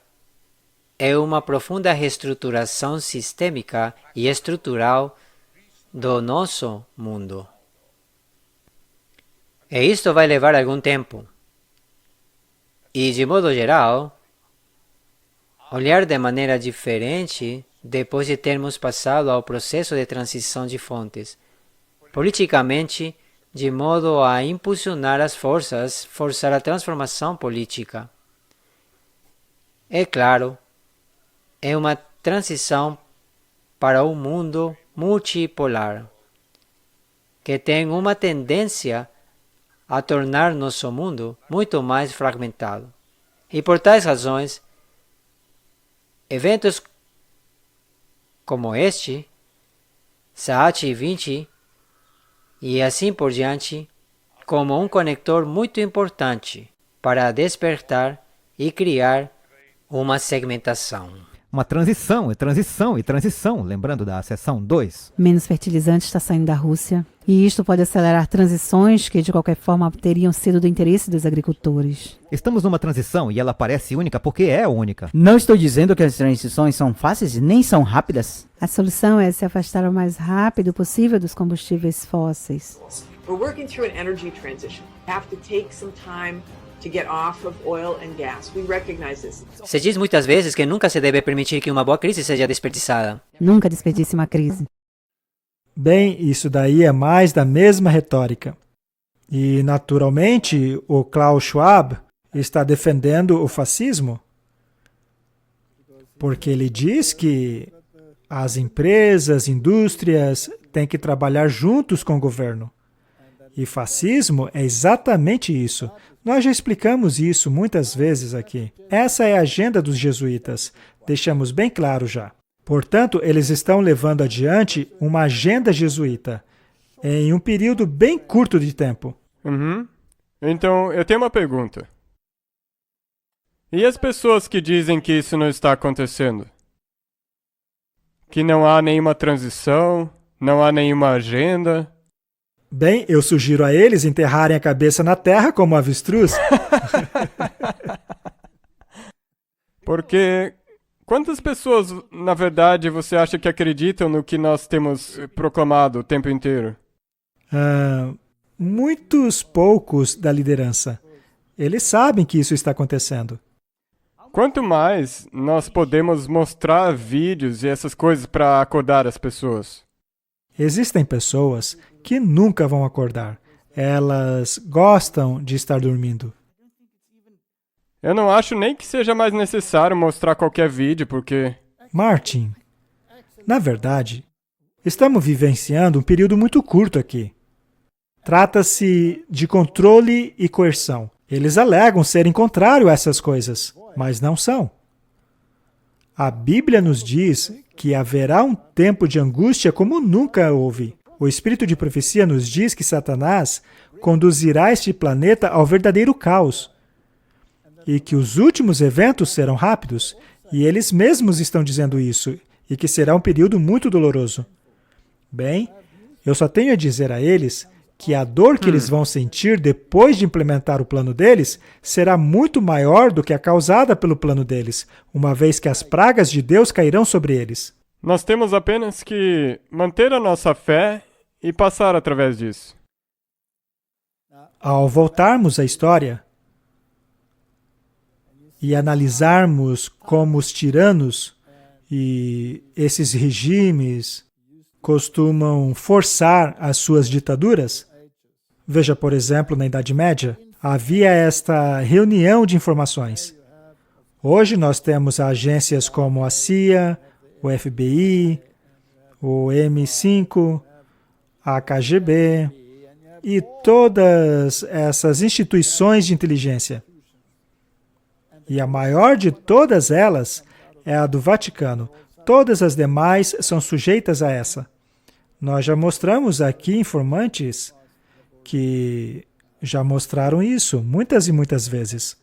é uma profunda reestruturação sistêmica e estrutural do nosso mundo. E isto vai levar algum tempo. E, de modo geral, olhar de maneira diferente depois de termos passado ao processo de transição de fontes, politicamente, de modo a impulsionar as forças, forçar a transformação política. É claro, é uma transição para um mundo multipolar, que tem uma tendência a tornar nosso mundo muito mais fragmentado. E por tais razões, eventos como este, Saatchi 20 e assim por diante, como um conector muito importante para despertar e criar uma segmentação. Uma transição, e transição, e transição, lembrando da seção 2. Menos fertilizante está saindo da Rússia, e isto pode acelerar transições que, de qualquer forma, teriam sido do interesse dos agricultores. Estamos numa transição e ela parece única porque é única. Não estou dizendo que as transições são fáceis nem são rápidas. A solução é se afastar o mais rápido possível dos combustíveis fósseis. We're working through an energy transition. We have to take some time to get off of oil and gas. We recognize this. Se diz muitas vezes que nunca se deve permitir que uma boa crise seja desperdiçada. Nunca desperdice uma crise. Bem, isso daí é mais da mesma retórica. E, naturalmente, o Klaus Schwab está defendendo o fascismo, porque ele diz que as empresas, indústrias têm que trabalhar juntos com o governo. E fascismo é exatamente isso. Nós já explicamos isso muitas vezes aqui. Essa é a agenda dos jesuítas. Deixamos bem claro já. Portanto, eles estão levando adiante uma agenda jesuíta em um período bem curto de tempo. Então, eu tenho uma pergunta. E as pessoas que dizem que isso não está acontecendo? Que não há nenhuma transição, não há nenhuma agenda? Bem, eu sugiro a eles enterrarem a cabeça na terra como avestruz. Porque quantas pessoas, na verdade, você acha que acreditam no que nós temos proclamado o tempo inteiro? Muitos poucos da liderança. Eles sabem que isso está acontecendo. Quanto mais nós podemos mostrar vídeos e essas coisas para acordar as pessoas? Existem pessoas que nunca vão acordar. Elas gostam de estar dormindo. Eu não acho nem que seja mais necessário mostrar qualquer vídeo, porque... Martin, na verdade, estamos vivenciando um período muito curto aqui. Trata-se de controle e coerção. Eles alegam serem contrário a essas coisas, mas não são. A Bíblia nos diz que haverá um tempo de angústia como nunca houve. O Espírito de Profecia nos diz que Satanás conduzirá este planeta ao verdadeiro caos e que os últimos eventos serão rápidos, e eles mesmos estão dizendo isso, e que será um período muito doloroso. Bem, eu só tenho a dizer a eles que a dor que eles vão sentir depois de implementar o plano deles será muito maior do que a causada pelo plano deles, uma vez que as pragas de Deus cairão sobre eles. Nós temos apenas que manter a nossa fé e passar através disso. Ao voltarmos à história e analisarmos como os tiranos e esses regimes costumam forçar as suas ditaduras, veja, por exemplo, na Idade Média, havia esta reunião de informações. Hoje nós temos agências como a CIA, o FBI, o M5, a KGB e todas essas instituições de inteligência. E a maior de todas elas é a do Vaticano. Todas as demais são sujeitas a essa. Nós já mostramos aqui informantes que já mostraram isso muitas e muitas vezes.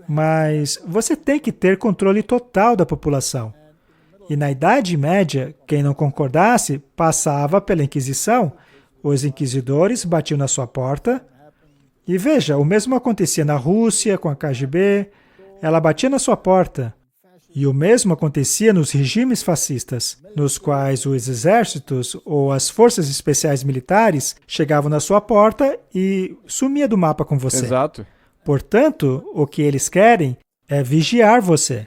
Mas você tem que ter controle total da população. E na Idade Média, quem não concordasse passava pela Inquisição. Os inquisidores batiam na sua porta. E veja, o mesmo acontecia na Rússia com a KGB. Ela batia na sua porta. E o mesmo acontecia nos regimes fascistas, nos quais os exércitos ou as forças especiais militares chegavam na sua porta e sumia do mapa com você. Exato. Portanto, o que eles querem é vigiar você.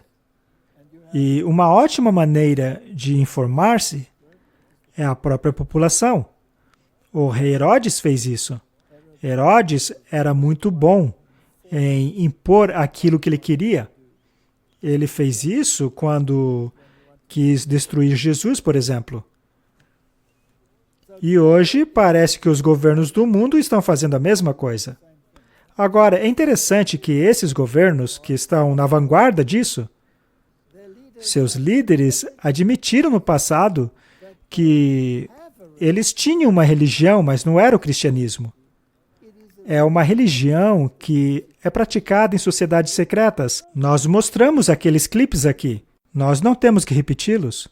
E uma ótima maneira de informar-se é a própria população. O rei Herodes fez isso. Herodes era muito bom em impor aquilo que ele queria. Ele fez isso quando quis destruir Jesus, por exemplo. E hoje parece que os governos do mundo estão fazendo a mesma coisa. Agora, é interessante que esses governos que estão na vanguarda disso, seus líderes admitiram no passado que eles tinham uma religião, mas não era o cristianismo. É uma religião que é praticada em sociedades secretas. Nós mostramos aqueles clipes aqui. Nós não temos que repeti-los.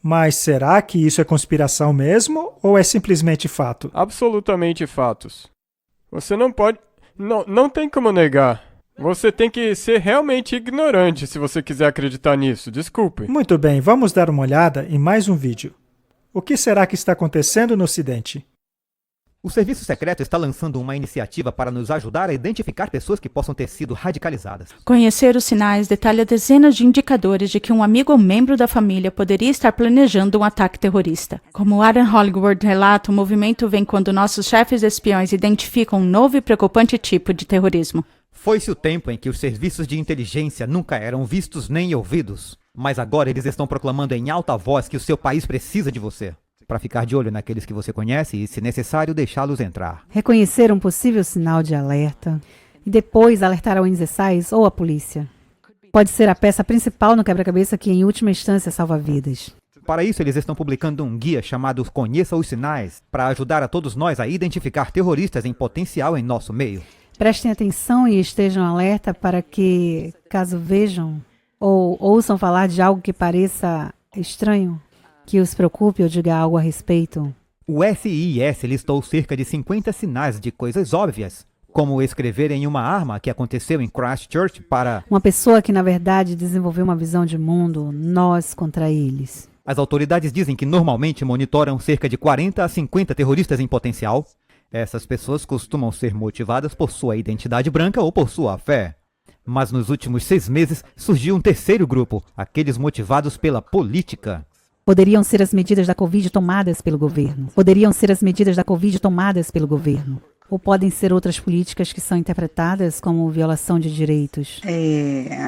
Mas será que isso é conspiração mesmo ou é simplesmente fato? Absolutamente fatos. Você não pode... Não tem como negar. Você tem que ser realmente ignorante se você quiser acreditar nisso. Desculpe. Muito bem, vamos dar uma olhada em mais um vídeo. O que será que está acontecendo no Ocidente? O Serviço Secreto está lançando uma iniciativa para nos ajudar a identificar pessoas que possam ter sido radicalizadas. Conhecer os sinais detalha dezenas de indicadores de que um amigo ou membro da família poderia estar planejando um ataque terrorista. Como Aaron Hollywood relata, o movimento vem quando nossos chefes espiões identificam um novo e preocupante tipo de terrorismo. Foi-se o tempo em que os serviços de inteligência nunca eram vistos nem ouvidos. Mas agora eles estão proclamando em alta voz que o seu país precisa de você. Para ficar de olho naqueles que você conhece e, se necessário, deixá-los entrar. Reconhecer um possível sinal de alerta e depois alertar ao NSA ou a polícia. Pode ser a peça principal no quebra-cabeça que, em última instância, salva vidas. Para isso, eles estão publicando um guia chamado Conheça os Sinais, para ajudar a todos nós a identificar terroristas em potencial em nosso meio. Prestem atenção e estejam alerta para que, caso vejam ou ouçam falar de algo que pareça estranho, que os preocupe ou diga algo a respeito. O SIS listou cerca de 50 sinais de coisas óbvias, como escrever em uma arma que aconteceu em Christchurch para... Uma pessoa que, na verdade, desenvolveu uma visão de mundo, nós contra eles. As autoridades dizem que normalmente monitoram cerca de 40 a 50 terroristas em potencial. Essas pessoas costumam ser motivadas por sua identidade branca ou por sua fé. Mas nos últimos 6 meses surgiu um terceiro grupo, aqueles motivados pela política. Poderiam ser as medidas da Covid tomadas pelo governo. Poderiam ser as medidas da Covid tomadas pelo governo. Ou podem ser outras políticas que são interpretadas como violação de direitos?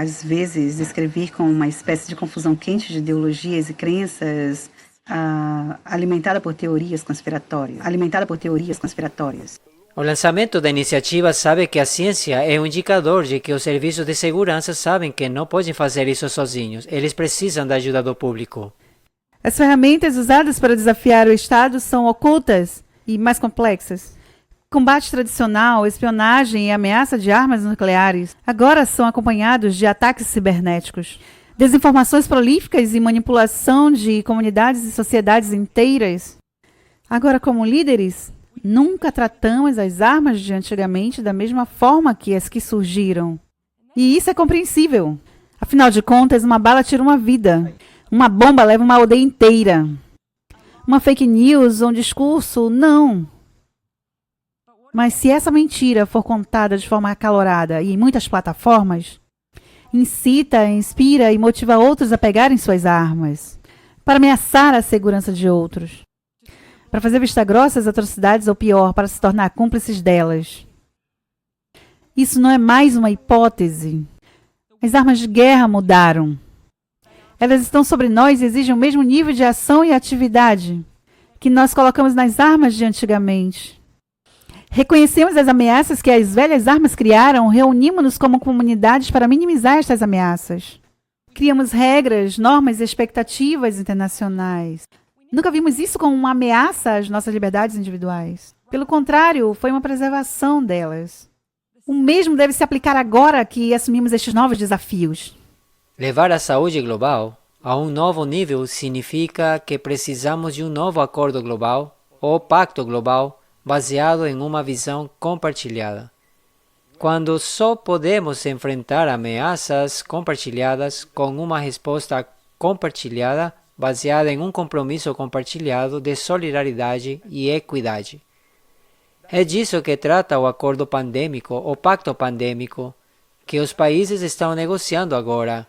Às vezes, descrever como uma espécie de confusão quente de ideologias e crenças alimentada por teorias conspiratórias. O lançamento da iniciativa sabe que a ciência é um indicador de que os serviços de segurança sabem que não podem fazer isso sozinhos. Eles precisam da ajuda do público. As ferramentas usadas para desafiar o Estado são ocultas e mais complexas. Combate tradicional, espionagem e ameaça de armas nucleares agora são acompanhados de ataques cibernéticos. Desinformações prolíficas e manipulação de comunidades e sociedades inteiras. Agora, como líderes, nunca tratamos as armas de antigamente da mesma forma que as que surgiram. E isso é compreensível. Afinal de contas, uma bala tira uma vida. Uma bomba leva uma aldeia inteira. Uma fake news ou um discurso, não. Mas se essa mentira for contada de forma acalorada e em muitas plataformas, incita, inspira e motiva outros a pegarem suas armas, para ameaçar a segurança de outros, para fazer vista grossa às atrocidades ou pior, para se tornar cúmplices delas. Isso não é mais uma hipótese. As armas de guerra mudaram. Elas estão sobre nós e exigem o mesmo nível de ação e atividade que nós colocamos nas armas de antigamente. Reconhecemos as ameaças que as velhas armas criaram, reunimos-nos como comunidades para minimizar estas ameaças. Criamos regras, normas e expectativas internacionais. Nunca vimos isso como uma ameaça às nossas liberdades individuais. Pelo contrário, foi uma preservação delas. O mesmo deve se aplicar agora que assumimos estes novos desafios. Levar a saúde global a um novo nível significa que precisamos de um novo acordo global ou pacto global baseado em uma visão compartilhada. Quando só podemos enfrentar ameaças compartilhadas com uma resposta compartilhada baseada em um compromisso compartilhado de solidariedade e equidade. É disso que trata o acordo pandêmico, o pacto pandêmico, que os países estão negociando agora.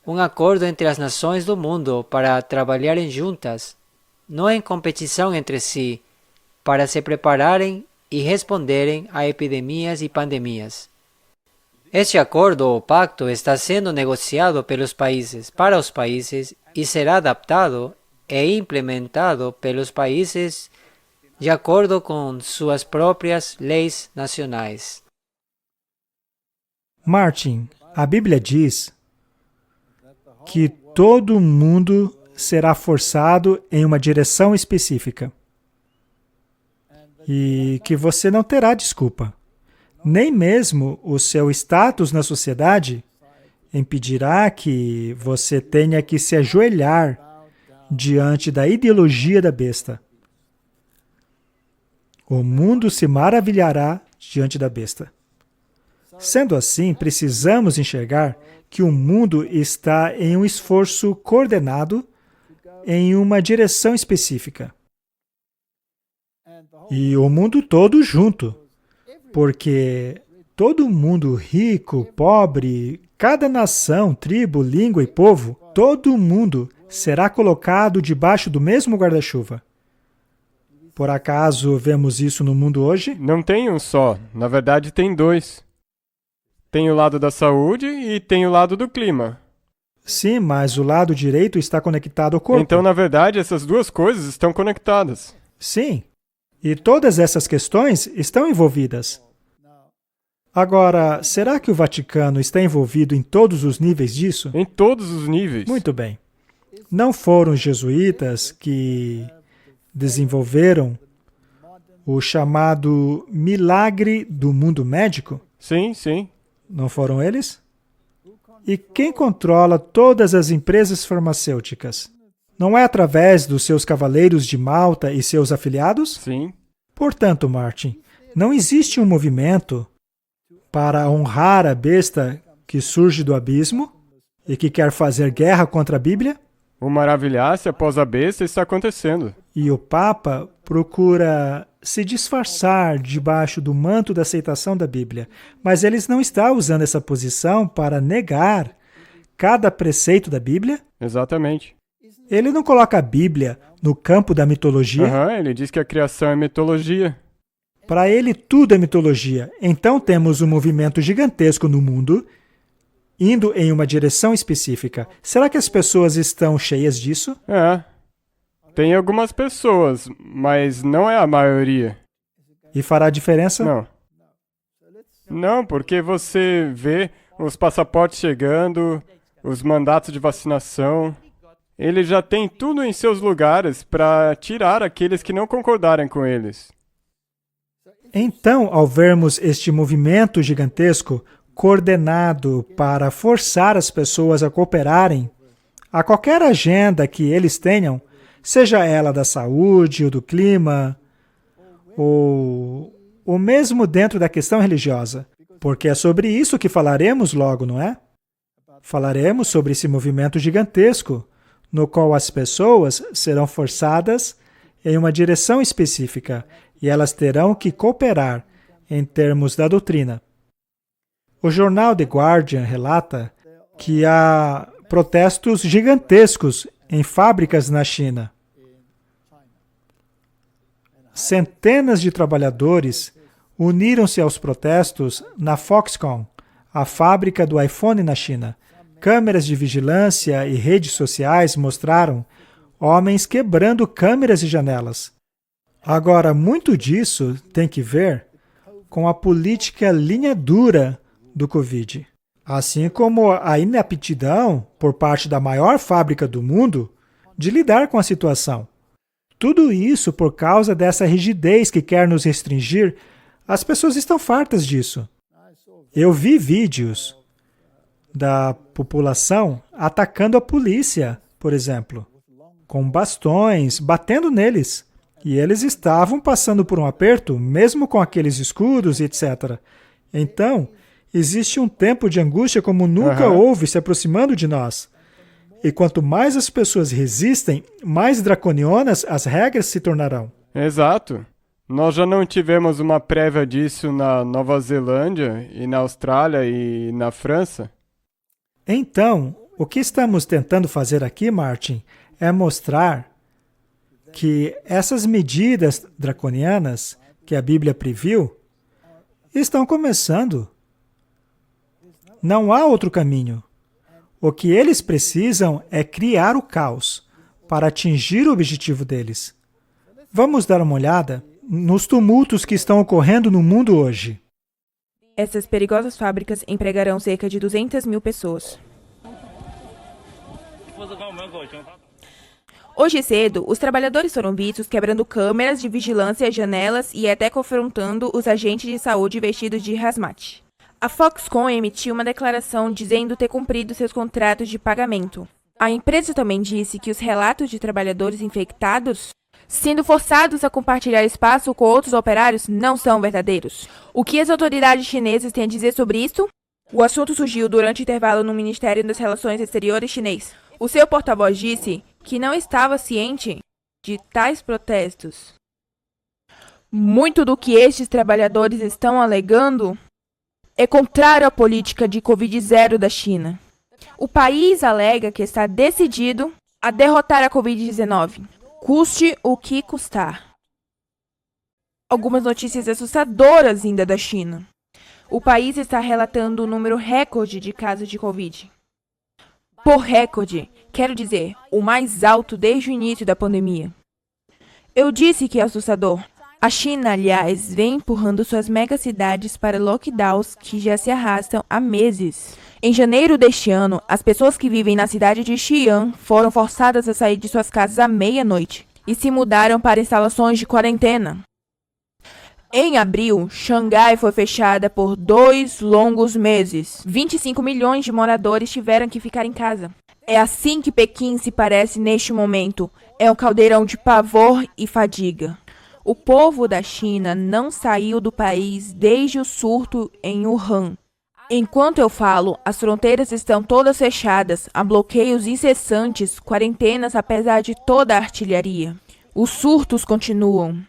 Um acordo entre as nações do mundo para trabalharem juntas, não em competição entre si, para se prepararem e responderem a epidemias e pandemias. Este acordo ou pacto está sendo negociado pelos países para os países e será adaptado e implementado pelos países de acordo com suas próprias leis nacionais. Martin, a Bíblia diz que todo mundo será forçado em uma direção específica. E que você não terá desculpa. Nem mesmo o seu status na sociedade impedirá que você tenha que se ajoelhar diante da ideologia da besta. O mundo se maravilhará diante da besta. Sendo assim, precisamos enxergar que o mundo está em um esforço coordenado em uma direção específica. E o mundo todo junto, porque todo mundo rico, pobre, cada nação, tribo, língua e povo, todo mundo será colocado debaixo do mesmo guarda-chuva. Por acaso vemos isso no mundo hoje? Não tem um só, na verdade tem dois. Tem o lado da saúde e tem o lado do clima. Sim, mas o lado direito está conectado ao corpo. Então, na verdade, essas duas coisas estão conectadas. Sim. E todas essas questões estão envolvidas. Agora, será que o Vaticano está envolvido em todos os níveis disso? Em todos os níveis. Muito bem. Não foram os jesuítas que desenvolveram o chamado milagre do mundo médico? Sim, sim. Não foram eles? E quem controla todas as empresas farmacêuticas? Não é através dos seus cavaleiros de Malta e seus afiliados? Sim. Portanto, Martin, não existe um movimento para honrar a besta que surge do abismo e que quer fazer guerra contra a Bíblia? O maravilhar-se após a besta está acontecendo. E o Papa procura se disfarçar debaixo do manto da aceitação da Bíblia, mas ele não está usando essa posição para negar cada preceito da Bíblia? Exatamente. Ele não coloca a Bíblia no campo da mitologia? Ele diz que a criação é mitologia. Para ele, tudo é mitologia. Então temos um movimento gigantesco no mundo, indo em uma direção específica. Será que as pessoas estão cheias disso? Tem algumas pessoas, mas não é a maioria. E fará diferença? Não. Não, porque você vê os passaportes chegando, os mandatos de vacinação. Ele já tem tudo em seus lugares para tirar aqueles que não concordarem com eles. Então, ao vermos este movimento gigantesco coordenado para forçar as pessoas a cooperarem a qualquer agenda que eles tenham, seja ela da saúde ou do clima, ou mesmo dentro da questão religiosa, porque é sobre isso que falaremos logo, não é? Falaremos sobre esse movimento gigantesco, no qual as pessoas serão forçadas em uma direção específica e elas terão que cooperar em termos da doutrina. O jornal The Guardian relata que há protestos gigantescos em fábricas na China. Centenas de trabalhadores uniram-se aos protestos na Foxconn, a fábrica do iPhone na China. Câmeras de vigilância e redes sociais mostraram homens quebrando câmeras e janelas. Agora, muito disso tem que ver com a política linha dura do Covid, assim como a inaptidão por parte da maior fábrica do mundo de lidar com a situação. Tudo isso por causa dessa rigidez que quer nos restringir. As pessoas estão fartas disso. Eu vi vídeos da população atacando a polícia, por exemplo, com bastões, batendo neles. E eles estavam passando por um aperto, mesmo com aqueles escudos e etc. Então, existe um tempo de angústia como nunca houve se aproximando de nós. E quanto mais as pessoas resistem, mais draconianas as regras se tornarão. Exato. Nós já não tivemos uma prévia disso na Nova Zelândia e na Austrália e na França? Então, o que estamos tentando fazer aqui, Martin, é mostrar que essas medidas draconianas que a Bíblia previu estão começando. Não há outro caminho. O que eles precisam é criar o caos para atingir o objetivo deles. Vamos dar uma olhada nos tumultos que estão ocorrendo no mundo hoje. Essas perigosas fábricas empregarão cerca de 200 mil pessoas. Hoje cedo, os trabalhadores foram vistos quebrando câmeras de vigilância, janelas e até confrontando os agentes de saúde vestidos de hazmat. A Foxconn emitiu uma declaração dizendo ter cumprido seus contratos de pagamento. A empresa também disse que os relatos de trabalhadores infectados sendo forçados a compartilhar espaço com outros operários não são verdadeiros. O que as autoridades chinesas têm a dizer sobre isso? O assunto surgiu durante o intervalo no Ministério das Relações Exteriores chinês. O seu porta-voz disse que não estava ciente de tais protestos. Muito do que estes trabalhadores estão alegando é contrário à política de Covid-0 da China. O país alega que está decidido a derrotar a Covid-19, custe o que custar. Algumas notícias assustadoras ainda da China. O país está relatando um número recorde de casos de Covid. Por recorde, quero dizer, o mais alto desde o início da pandemia. Eu disse que é assustador. A China, aliás, vem empurrando suas megacidades para lockdowns que já se arrastam há meses. Em janeiro deste ano, as pessoas que vivem na cidade de Xi'an foram forçadas a sair de suas casas à meia-noite e se mudaram para instalações de quarentena. Em abril, Xangai foi fechada por 2 longos meses. 25 milhões de moradores tiveram que ficar em casa. É assim que Pequim se parece neste momento. É um caldeirão de pavor e fadiga. O povo da China não saiu do país desde o surto em Wuhan. Enquanto eu falo, as fronteiras estão todas fechadas, há bloqueios incessantes, quarentenas apesar de toda a artilharia. Os surtos continuam,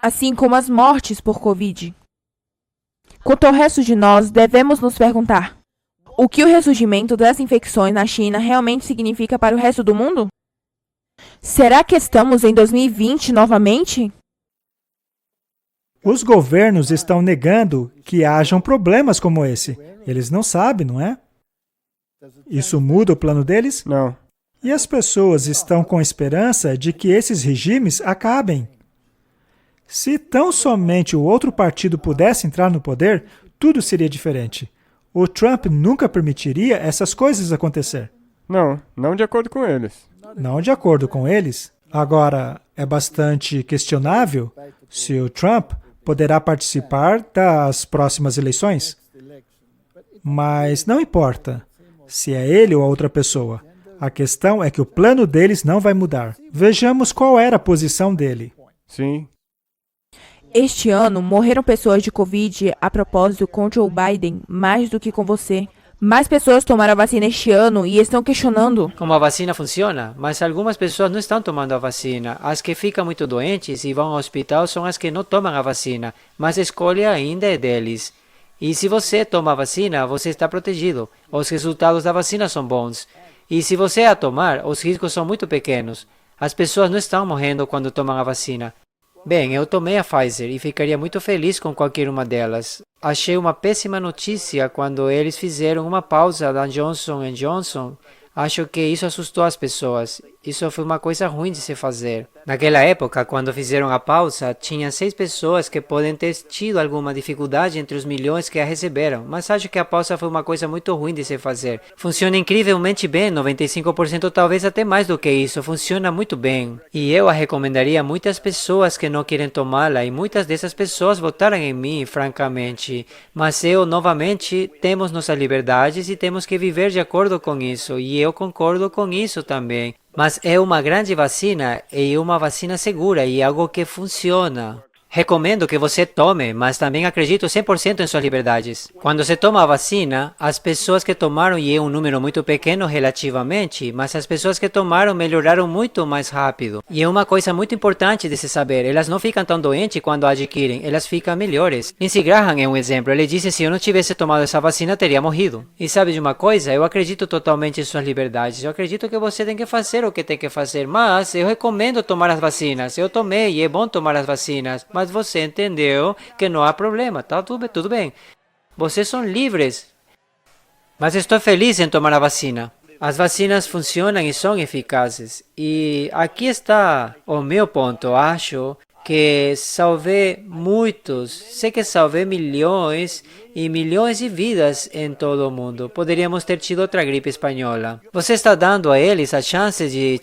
assim como as mortes por Covid. Quanto ao resto de nós, devemos nos perguntar: o que o ressurgimento das infecções na China realmente significa para o resto do mundo? Será que estamos em 2020 novamente? Os governos estão negando que hajam problemas como esse. Eles não sabem, não é? Isso muda o plano deles? Não. E as pessoas estão com esperança de que esses regimes acabem. Se tão somente o outro partido pudesse entrar no poder, tudo seria diferente. O Trump nunca permitiria essas coisas acontecer. Não de acordo com eles. Não de acordo com eles. Agora, é bastante questionável se o Trump poderá participar das próximas eleições. Mas não importa se é ele ou a outra pessoa. A questão é que o plano deles não vai mudar. Vejamos qual era a posição dele. Sim. Este ano, morreram pessoas de Covid a propósito com Joe Biden, mais do que com você. Mais pessoas tomaram a vacina este ano e estão questionando como a vacina funciona, mas algumas pessoas não estão tomando a vacina. As que ficam muito doentes e vão ao hospital são as que não tomam a vacina, mas a escolha ainda é deles. E se você toma a vacina, você está protegido. Os resultados da vacina são bons. E se você a tomar, os riscos são muito pequenos. As pessoas não estão morrendo quando tomam a vacina. Bem, eu tomei a Pfizer e ficaria muito feliz com qualquer uma delas. Achei uma péssima notícia quando eles fizeram uma pausa da Johnson & Johnson. Acho que isso assustou as pessoas. Isso foi uma coisa ruim de se fazer. Naquela época, quando fizeram a pausa, tinha 6 pessoas que podem ter tido alguma dificuldade entre os milhões que a receberam, mas acho que a pausa foi uma coisa muito ruim de se fazer. Funciona incrivelmente bem, 95% talvez até mais do que isso, funciona muito bem. E eu a recomendaria a muitas pessoas que não querem tomá-la, e muitas dessas pessoas votaram em mim, francamente. Mas novamente, temos nossas liberdades e temos que viver de acordo com isso, e eu concordo com isso também. Mas é uma grande vacina e uma vacina segura e algo que funciona. Recomendo que você tome, mas também acredito 100% em suas liberdades. Quando você toma a vacina, as pessoas que tomaram, e é um número muito pequeno relativamente, mas as pessoas que tomaram melhoraram muito mais rápido. E é uma coisa muito importante de se saber, elas não ficam tão doentes quando adquirem, elas ficam melhores. Lindsey Graham é um exemplo, ele disse se eu não tivesse tomado essa vacina, teria morrido. E sabe de uma coisa? Eu acredito totalmente em suas liberdades, eu acredito que você tem que fazer o que tem que fazer, mas eu recomendo tomar as vacinas. Eu tomei e é bom tomar as vacinas, mas você entendeu que não há problema, tá tudo bem. Vocês são livres. Mas estou feliz em tomar a vacina. As vacinas funcionam e são eficazes. E aqui está o meu ponto. Acho que salvei muitos, sei que salvei milhões e milhões de vidas em todo o mundo. Poderíamos ter tido outra gripe espanhola. Você está dando a eles a chance de,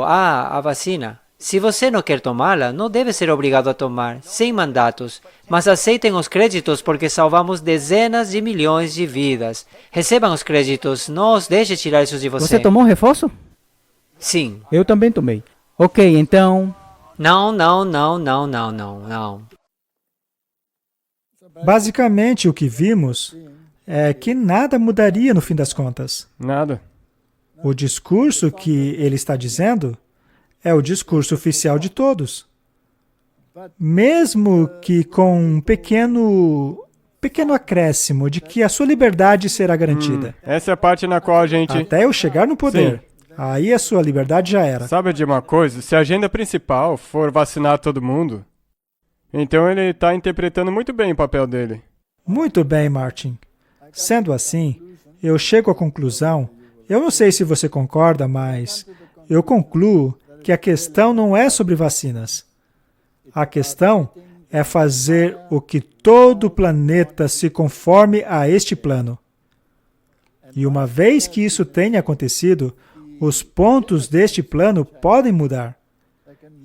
a vacina. Se você não quer tomá-la, não deve ser obrigado a tomar, sem mandatos. Mas aceitem os créditos porque salvamos dezenas de milhões de vidas. Recebam os créditos, não os deixe tirar isso de você. Você tomou reforço? Sim. Eu também tomei. Ok, então... Não. Basicamente, o que vimos é que nada mudaria no fim das contas. Nada. O discurso que ele está dizendo é o discurso oficial de todos. Mesmo que com um pequeno acréscimo de que a sua liberdade será garantida. Essa é a parte na qual a gente... Até eu chegar no poder. Sim. Aí a sua liberdade já era. Sabe de uma coisa? Se a agenda principal for vacinar todo mundo, então ele está interpretando muito bem o papel dele. Muito bem, Martin. Sendo assim, eu chego à conclusão, eu não sei se você concorda, mas eu concluo que a questão não é sobre vacinas. A questão é fazer o que todo o planeta se conforme a este plano. E uma vez que isso tenha acontecido, os pontos deste plano podem mudar.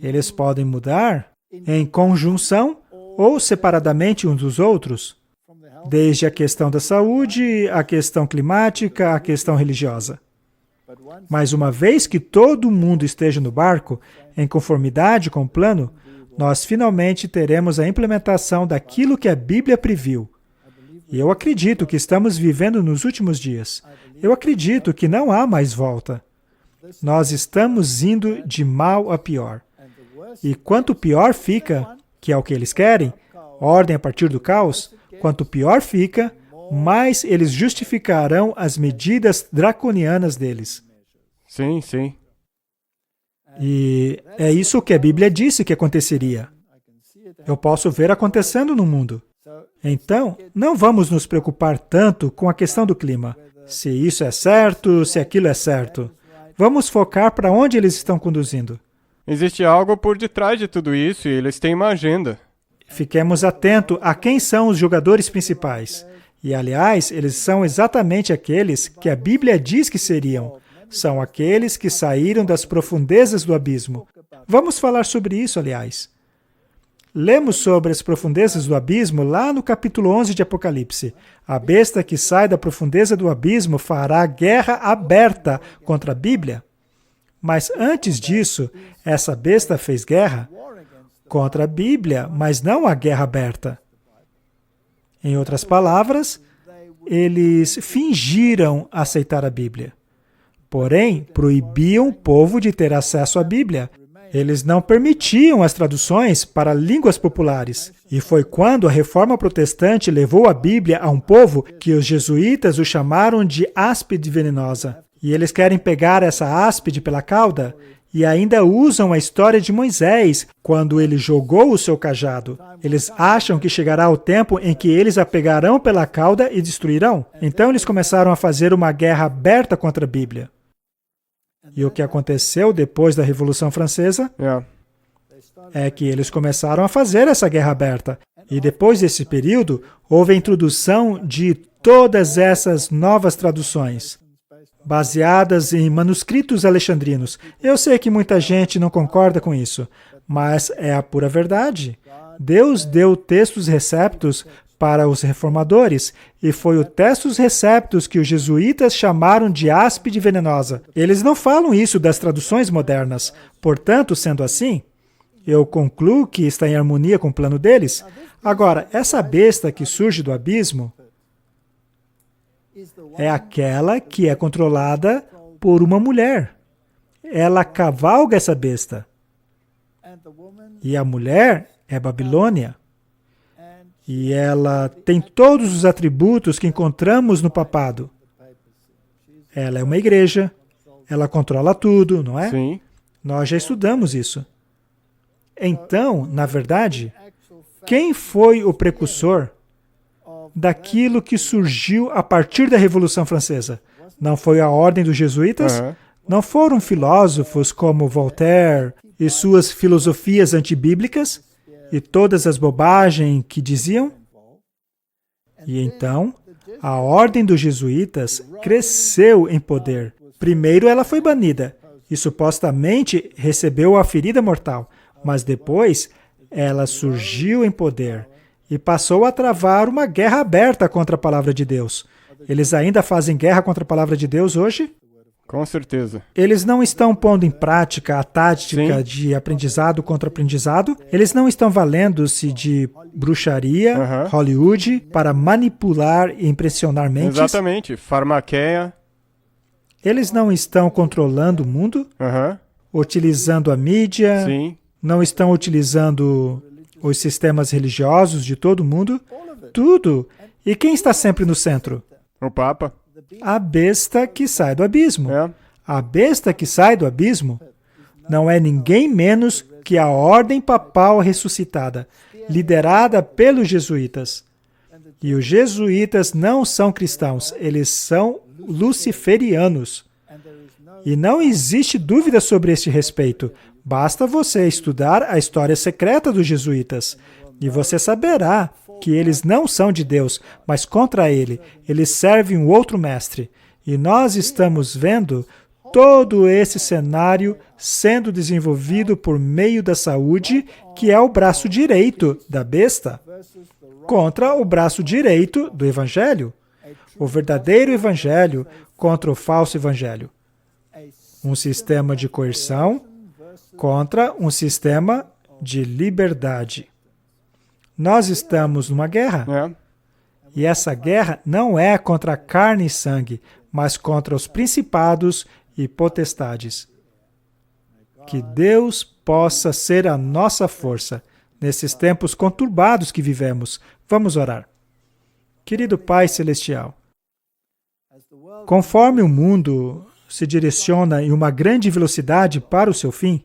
Eles podem mudar em conjunção ou separadamente uns dos outros, desde a questão da saúde, a questão climática, a questão religiosa. Mas uma vez que todo mundo esteja no barco, em conformidade com o plano, nós finalmente teremos a implementação daquilo que a Bíblia previu. E eu acredito que estamos vivendo nos últimos dias. Eu acredito que não há mais volta. Nós estamos indo de mal a pior. E quanto pior fica, que é o que eles querem, ordem a partir do caos, quanto pior fica, mais eles justificarão as medidas draconianas deles. Sim. E é isso que a Bíblia disse que aconteceria. Eu posso ver acontecendo no mundo. Então, não vamos nos preocupar tanto com a questão do clima. Se isso é certo, se aquilo é certo. Vamos focar para onde eles estão conduzindo. Existe algo por detrás de tudo isso e eles têm uma agenda. Fiquemos atentos a quem são os jogadores principais. E, aliás, eles são exatamente aqueles que a Bíblia diz que seriam. São aqueles que saíram das profundezas do abismo. Vamos falar sobre isso, aliás. Lemos sobre as profundezas do abismo lá no capítulo 11 de Apocalipse. A besta que sai da profundeza do abismo fará guerra aberta contra a Bíblia. Mas antes disso, essa besta fez guerra contra a Bíblia, mas não a guerra aberta. Em outras palavras, eles fingiram aceitar a Bíblia. Porém, proibiam o povo de ter acesso à Bíblia. Eles não permitiam as traduções para línguas populares. E foi quando a Reforma Protestante levou a Bíblia a um povo que os jesuítas o chamaram de áspide venenosa. E eles querem pegar essa áspide pela cauda e ainda usam a história de Moisés, quando ele jogou o seu cajado. Eles acham que chegará o tempo em que eles a pegarão pela cauda e destruirão. Então eles começaram a fazer uma guerra aberta contra a Bíblia. E o que aconteceu depois da Revolução Francesa é que eles começaram a fazer essa guerra aberta. E depois desse período, houve a introdução de todas essas novas traduções, baseadas em manuscritos alexandrinos. Eu sei que muita gente não concorda com isso, mas é a pura verdade. Deus deu textos receptos para os reformadores, e foi o Textus Receptus que os jesuítas chamaram de áspide venenosa. Eles não falam isso das traduções modernas. Portanto, sendo assim, eu concluo que está em harmonia com o plano deles. Agora, essa besta que surge do abismo é aquela que é controlada por uma mulher. Ela cavalga essa besta. E a mulher é Babilônia. E ela tem todos os atributos que encontramos no papado. Ela é uma igreja, ela controla tudo, não é? Sim. Nós já estudamos isso. Então, na verdade, quem foi o precursor daquilo que surgiu a partir da Revolução Francesa? Não foi a ordem dos jesuítas? Não foram filósofos como Voltaire e suas filosofias antibíblicas? E todas as bobagens que diziam? E então, a ordem dos jesuítas cresceu em poder. Primeiro ela foi banida e supostamente recebeu a ferida mortal, mas depois ela surgiu em poder e passou a travar uma guerra aberta contra a palavra de Deus. Eles ainda fazem guerra contra a palavra de Deus hoje? Com certeza. Eles não estão pondo em prática a tática de aprendizado contra aprendizado. Eles não estão valendo-se de bruxaria, Hollywood, para manipular e impressionar mentes. Exatamente. Farmaqueia. Eles não estão controlando o mundo, utilizando a mídia, não estão utilizando os sistemas religiosos de todo mundo. Tudo. E quem está sempre no centro? O Papa. A besta que sai do abismo. A besta que sai do abismo não é ninguém menos que a ordem papal ressuscitada, liderada pelos jesuítas. E os jesuítas não são cristãos, eles são luciferianos. E não existe dúvida sobre este respeito. Basta você estudar a história secreta dos jesuítas, e você saberá que eles não são de Deus, mas contra ele. Eles servem um outro mestre. E nós estamos vendo todo esse cenário sendo desenvolvido por meio da saúde, que é o braço direito da besta, contra o braço direito do evangelho. O verdadeiro evangelho contra o falso evangelho. Um sistema de coerção contra um sistema de liberdade. Nós estamos numa guerra. E essa guerra não é contra carne e sangue, mas contra os principados e potestades. Que Deus possa ser a nossa força nesses tempos conturbados que vivemos. Vamos orar. Querido Pai Celestial, conforme o mundo se direciona em uma grande velocidade para o seu fim,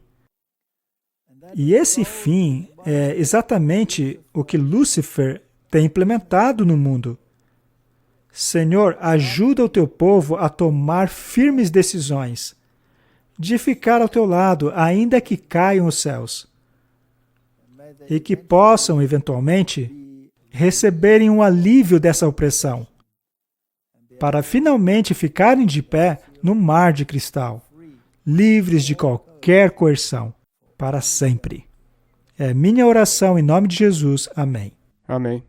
E esse fim é exatamente o que Lúcifer tem implementado no mundo. Senhor, ajuda o teu povo a tomar firmes decisões, de ficar ao teu lado, ainda que caiam os céus, e que possam, eventualmente, receberem um alívio dessa opressão, para finalmente ficarem de pé no mar de cristal, livres de qualquer coerção, para sempre. É minha oração em nome de Jesus. Amém. Amém.